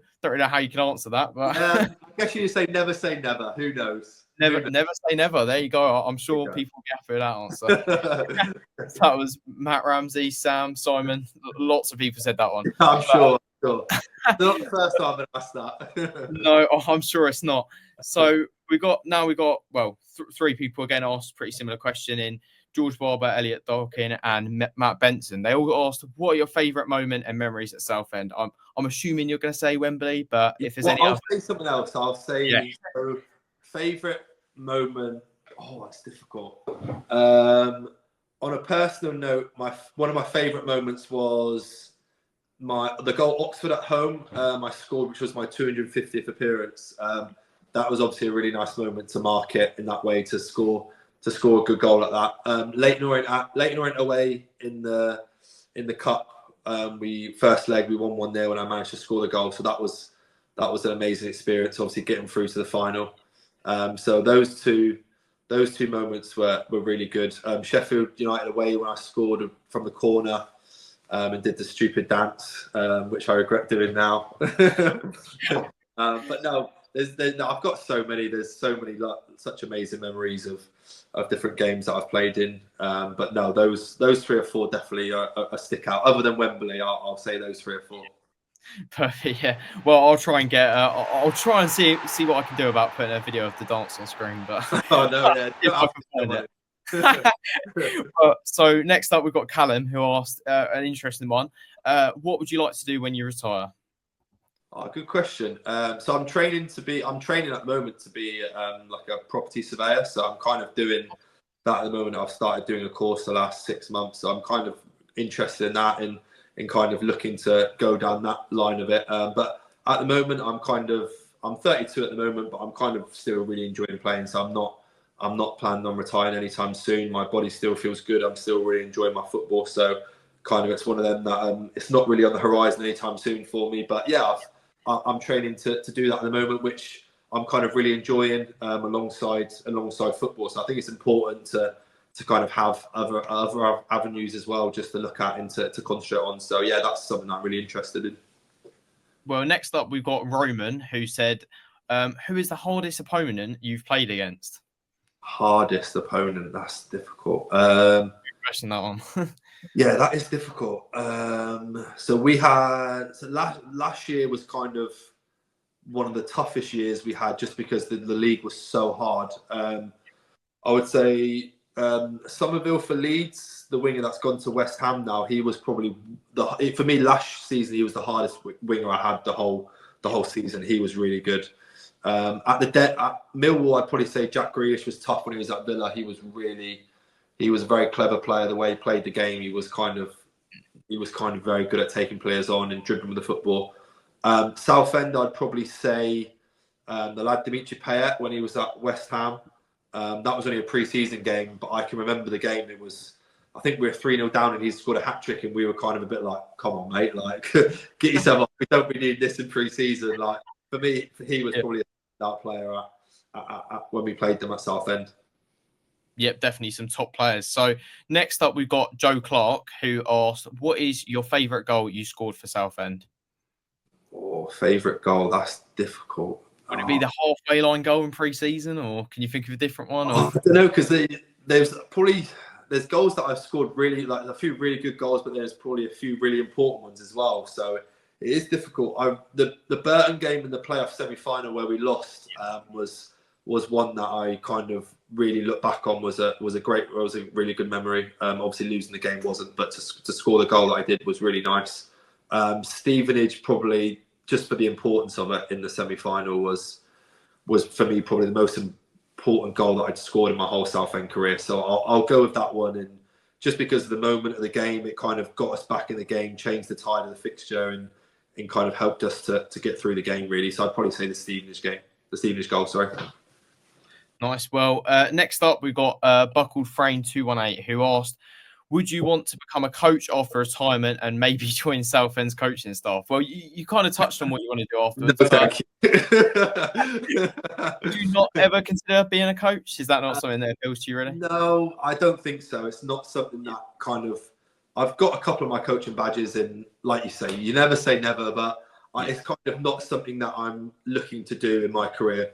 how you can answer that, but I guess you say never say never. Who knows? Never say never. There you go. I'm sure people get for that answer. That was Matt Ramsey, Sam, Simon. Lots of people said that one. I'm sure. Not the first time I've asked that. No, I'm sure it's not. So we got well, three people again asked pretty similar question in George Barber, Elliot Dawkin, and Matt Benson. They all got asked, what are your favourite moment and memories at Southend? I'm assuming you're going to say Wembley, but if there's I'll say something else. I'll say favourite moment. Oh, that's difficult. On a personal note, one of my favourite moments was the goal Oxford at home. I scored, which was my 250th appearance. That was obviously a really nice moment to mark it in that way, to score a good goal like that. Leighton Orient away in the cup. First leg we won 1-0 and I managed to score the goal. So that was an amazing experience. Obviously getting through to the final. So those two moments were really good. Sheffield United away when I scored from the corner and did the stupid dance, which I regret doing now. But no. I've got so many. There's so many, such amazing memories of different games that I've played in. But no, those 3 or 4 definitely stick out. Other than Wembley, I'll say those 3 or 4. Perfect. Yeah. Well, I'll try and get. I'll try and see what I can do about putting a video of the dance on screen. But oh no, yeah, if I can find it. So next up, we've got Callum, who asked an interesting one. What would you like to do when you retire? Oh, good question. So I'm training at the moment to be like a property surveyor. So I'm kind of doing that at the moment. I've started doing a course the last 6 months. So I'm kind of interested in that and kind of looking to go down that line of it. But at the moment, I'm 32 at the moment, but I'm kind of still really enjoying playing. So I'm not planning on retiring anytime soon. My body still feels good. I'm still really enjoying my football. So kind of it's one of them that it's not really on the horizon anytime soon for me. But yeah, I'm training to do that at the moment, which I'm kind of really enjoying alongside football. So I think it's important to kind of have other avenues as well, just to look at and to concentrate on. So yeah, that's something I'm really interested in. Well, next up we've got Roman, who said, "Who is the hardest opponent you've played against?" Hardest opponent? That's difficult. Good question, that one. Yeah, that is difficult. So last year was kind of one of the toughest years we had, just because the league was so hard. I would say Somerville for Leeds, the winger that's gone to West Ham now. He was probably for me last season. He was the hardest winger I had the whole season. He was really good. At Millwall, I'd probably say Jack Grealish was tough when he was at Villa. He was a very clever player. The way he played the game, he was kind of very good at taking players on and dribbling with the football. Southend, I'd probably say the lad 𝗘𝗩𝗘𝗡𝗅 when he was at West Ham. That was only a pre-season game, but I can remember the game. I think we were 3-0 down and he scored a hat-trick and we were kind of a bit like, come on, mate, like, get yourself up. We don't really need this in pre-season. Like, for me, he was probably a standout player when we played them at Southend. Yep, definitely some top players. So next up, we've got Joe Clark, who asked, what is your favourite goal you scored for Southend? Oh, favourite goal? That's difficult. Would it be the halfway line goal in pre-season, or can you think of a different one? I don't know, because there's goals that I've scored really, like a few really good goals, but there's probably a few really important ones as well. So it is difficult. The Burton game in the playoff semi-final where we lost was one that I kind of really look back on was a really good memory. Obviously losing the game wasn't, but to score the goal that I did was really nice. Stevenage, probably just for the importance of it in the semi-final, was for me probably the most important goal that I'd scored in my whole Southend career. So I'll go with that one, and just because of the moment of the game, it kind of got us back in the game, changed the tide of the fixture, and kind of helped us to get through the game really. So I'd probably say the Stevenage goal. Sorry. Nice. Well, next up we've got 𝗥𝗬𝗢𝗡𝗡𝗅 218, who asked, would you want to become a coach after retirement and maybe join Southend's coaching staff? Well, you kind of touched on what you want to do afterwards. No, thank you. Would you not ever consider being a coach? Is that not something that appeals to you, really? No, I don't think so. It's not something that kind of... I've got a couple of my coaching badges, and like you say, you never say never, but it's kind of not something that I'm looking to do in my career.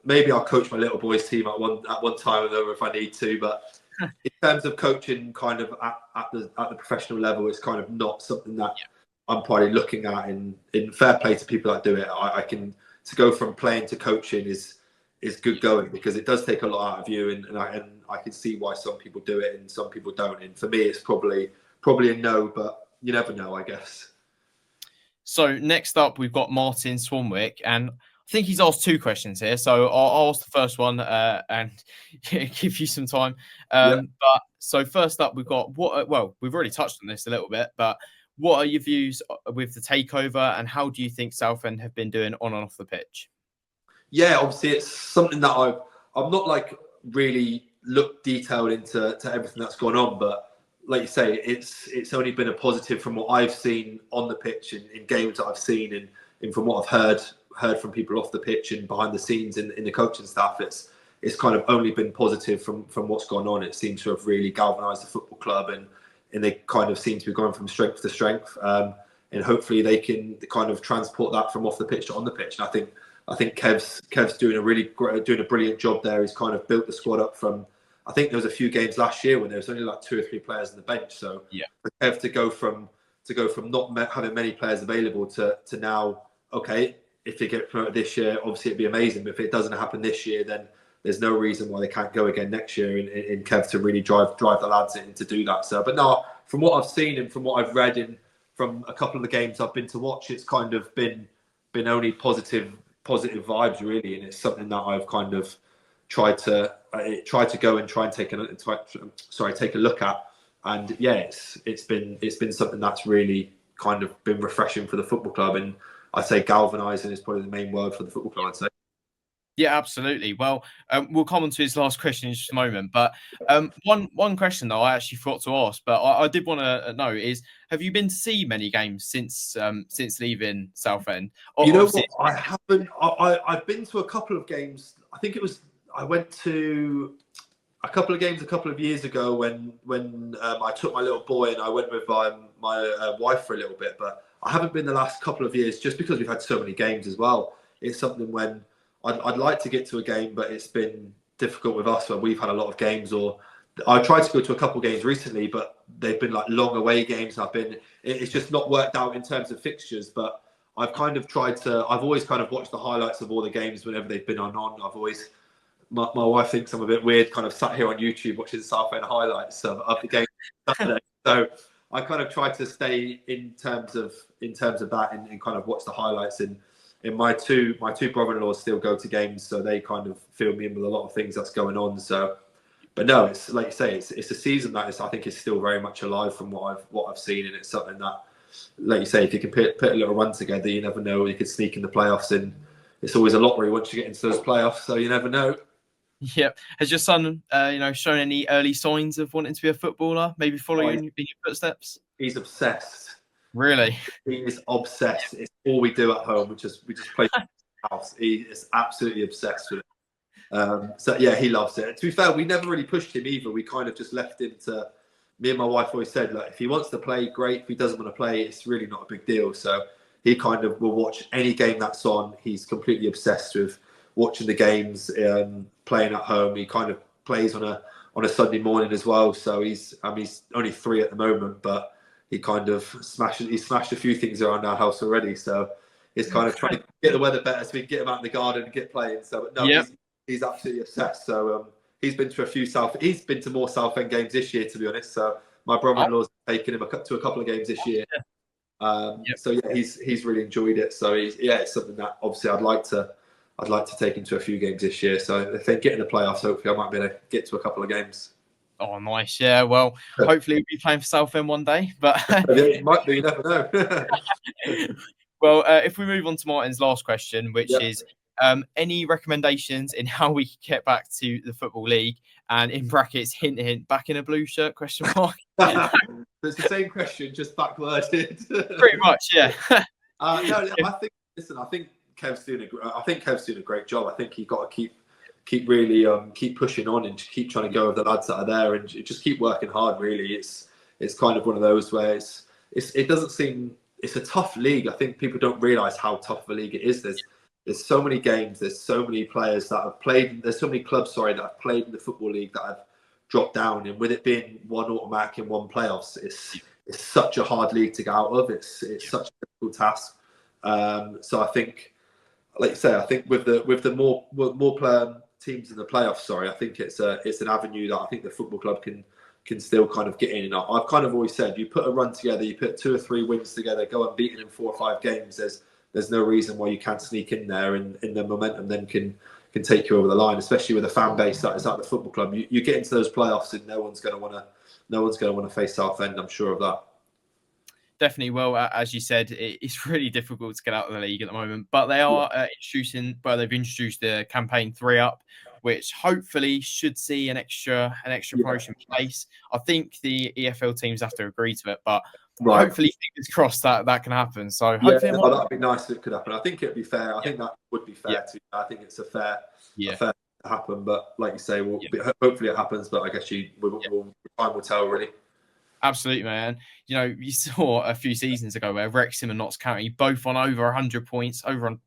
Maybe I'll coach my little boys team at one time or another if I need to, but in terms of coaching kind of at the professional level, it's kind of not something that I'm probably looking at. In fair play to people that do it, to go from playing to coaching is good going, because it does take a lot out of you, and I can see why some people do it and some people don't. And for me, it's probably a no, but you never know, I guess. So next up, we've got Martin Swanwick, and I think he's asked two questions here. So I'll ask the first one and give you some time. But so first up, we've got we've already touched on this a little bit, but what are your views with the takeover, and how do you think Southend have been doing on and off the pitch? Yeah, obviously it's something that I've not like really looked detailed into everything that's gone on, but like you say, it's only been a positive from what I've seen on the pitch in games that I've seen, and from what I've heard from people off the pitch and behind the scenes in the coaching staff. It's kind of only been positive from what's gone on. It seems to have really galvanised the football club, and they kind of seem to be going from strength to strength. And hopefully they can kind of transport that from off the pitch to on the pitch. And I think Kev's doing a brilliant job there. He's kind of built the squad up from, I think there was a few games last year when there was only like 2 or 3 players on the bench. So for Kev to go from not having many players available to now, okay, if they get promoted this year, obviously it'd be amazing. But if it doesn't happen this year, then there's no reason why they can't go again next year. In Kev to really drive the lads in to do that. So, but no, from what I've seen and from what I've read from a couple of the games I've been to watch, it's kind of been only positive vibes really, and it's something that I've kind of tried to go and try and take a look at. And yeah, it's been something that's really kind of been refreshing for the football club, and I'd say galvanising is probably the main word for the football club, I'd say. Yeah, absolutely. Well, we'll come on to his last question in just a moment. But one question though I actually forgot to ask, but I did want to know is: have you been to see many games since leaving Southend? You know what? I haven't. I've been to a couple of games. I think I went to a couple of games a couple of years ago when I took my little boy and I went with my wife for a little bit. But I haven't been the last couple of years just because we've had so many games as well. It's something when I'd like to get to a game, but it's been difficult with us when we've had a lot of games. Or I tried to go to a couple of games recently, but they've been like long away games. It's just not worked out in terms of fixtures. But I've always kind of watched the highlights of all the games whenever they've been on. I've always my wife thinks I'm a bit weird, kind of sat here on YouTube watching Southend highlights of the game Saturday. So I kind of try to stay in terms of that and kind of watch the highlights. And my two brother-in-laws still go to games, so they kind of fill me in with a lot of things that's going on. So, but no, it's like you say, it's a season that I think is still very much alive from what I've seen, and it's something that, like you say, if you can put a little run together, you never know, you could sneak in the playoffs, and it's always a lottery once you get into those playoffs, so you never know. Yep. Has your son, shown any early signs of wanting to be a footballer? Maybe follow in your footsteps? He's obsessed. Really? He is obsessed. It's all we do at home. We just play in the house. He is absolutely obsessed with it. So yeah, he loves it. To be fair, we never really pushed him either. We kind of just left him to. Me and my wife always said, like, if he wants to play, great. If he doesn't want to play, it's really not a big deal. So he kind of will watch any game that's on. He's completely obsessed with watching the games, playing at home. He kind of plays on a Sunday morning as well. So he's only 3 at the moment, but he kind of smashed a few things around our house already. So he's kind of trying to get the weather better so we can get him out in the garden and get playing. So but no, yep. He's absolutely obsessed. So he's been to more Southend games this year, to be honest. So my brother-in-law's taken him to a couple of games this year. So yeah, he's really enjoyed it. So it's something that obviously I'd like to take him to a few games this year. So if they get in the playoffs, hopefully I might be able to get to a couple of games. Oh, nice. Yeah, well, hopefully we'll be playing for Southend one day. But it might be, you never know. Well, if we move on to Martin's last question, which is any recommendations in how we can get back to the Football League, and in brackets, hint, hint, back in a blue shirt, question mark? It's the same question, just backworded. Pretty much, yeah. No, I think Kev's doing a great job. I think you've got to keep really keep pushing on and keep trying to go with the lads that are there and just keep working hard. Really, it's kind of one of those where it doesn't seem, it's a tough league. I think people don't realise how tough of a league it is. There's so many games. There's so many players that have played. There's so many clubs, that have played in the Football League that have dropped down. And with it being one automatic and one playoffs, it's such a hard league to get out of. It's such a difficult task. So I think, like you say, I think with the more player teams in the playoffs, I think it's an avenue that I think the football club can still kind of get in. And I've kind of always said, you put a run together, you put 2 or 3 wins together, go unbeaten in 4 or 5 games. There's no reason why you can't sneak in there, and the momentum then can take you over the line, especially with a fan base that is at the football club. You get into those playoffs and no one's going to want to face Southend. I'm sure of that. Definitely. Well, as you said, it's really difficult to get out of the league at the moment, but they are they've introduced the campaign 3 up, which hopefully should see an extra promotion place. I think the EFL teams have to agree to it, but hopefully, fingers crossed that can happen. So hopefully, that'd be nice if it could happen. I think it'd be fair. I think that would be fair too. I think it's a fair to happen. But like you say, hopefully it happens. But I guess time will tell, really. Absolutely, man. You saw a few seasons ago where Wrexham and Notts County both on over 100 points, over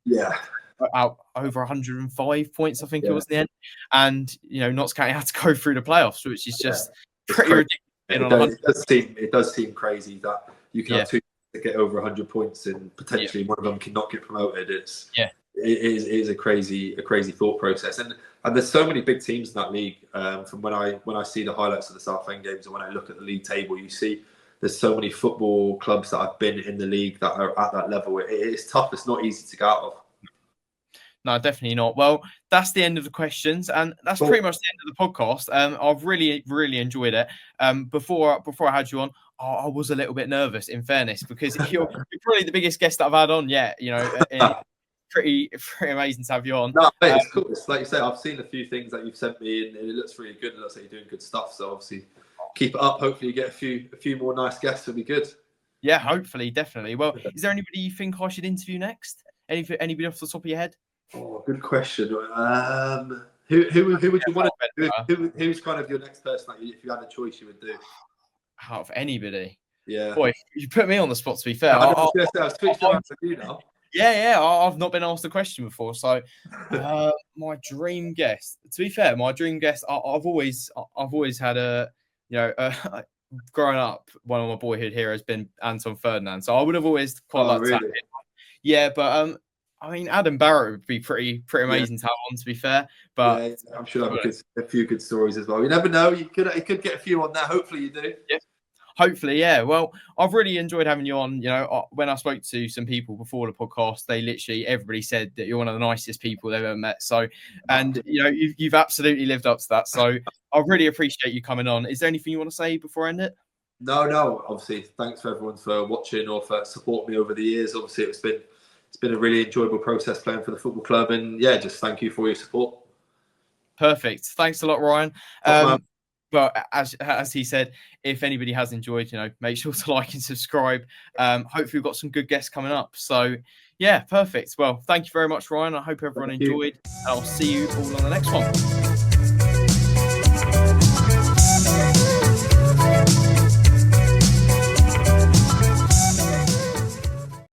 105 points, I think it was in the end. And Notts County had to go through the playoffs, which is just pretty ridiculous. It does seem crazy that you can have 2 to get over 100 points and potentially one of them cannot get promoted. It is a crazy thought process, and there's so many big teams in that league. From when I see the highlights of the Southend games and when I look at the league table, you see there's so many football clubs that have been in the league that are at that level. It's tough. It's not easy to get out of. No, definitely not. Well, that's the end of the questions, and that's pretty much the end of the podcast. I've really, really enjoyed it. Before I had you on, I was a little bit nervous, in fairness, because you're probably the biggest guest that I've had on yet. Pretty amazing to have you on. No, mate, it's cool. It's like you say, I've seen a few things that you've sent me, and it looks really good. It looks like you're doing good stuff. So obviously, keep it up. Hopefully, you get a few more nice guests. It'll be good. Yeah, hopefully, definitely. Well, is there anybody you think I should interview next? Anybody off the top of your head? Oh, good question. Who would you want to do? Who's kind of your next person that if you had a choice you would do? Out of anybody? Yeah. Boy, you put me on the spot, to be fair. I've switched on to you now. Yeah. I've not been asked a question before. So my dream guest, to be fair, I've always had growing up, one of my boyhood heroes has been Anton Ferdinand. So I would have always quite liked that. Yeah, but I mean, Adam Barrett would be pretty amazing to have on, to be fair. But yeah, I'm sure I'll have a few good stories as well. You never know. You could get a few on there. Hopefully you do. Yeah. Hopefully, yeah. Well, I've really enjoyed having you on. You know, when I spoke to some people before the podcast, everybody said that you're one of the nicest people they've ever met. So, and you know, you've absolutely lived up to that. So, I really appreciate you coming on. Is there anything you want to say before I end it? No. Obviously, thanks for everyone for watching or for supporting me over the years. Obviously, it's been a really enjoyable process playing for the football club, and yeah, just thank you for your support. Perfect. Thanks a lot, Ryan. But as he said, if anybody has enjoyed, you know, make sure to like and subscribe. Hopefully we've got some good guests coming up. So yeah, perfect. Well, thank you very much, Ryan. I hope everyone enjoyed. I'll see you all on the next one.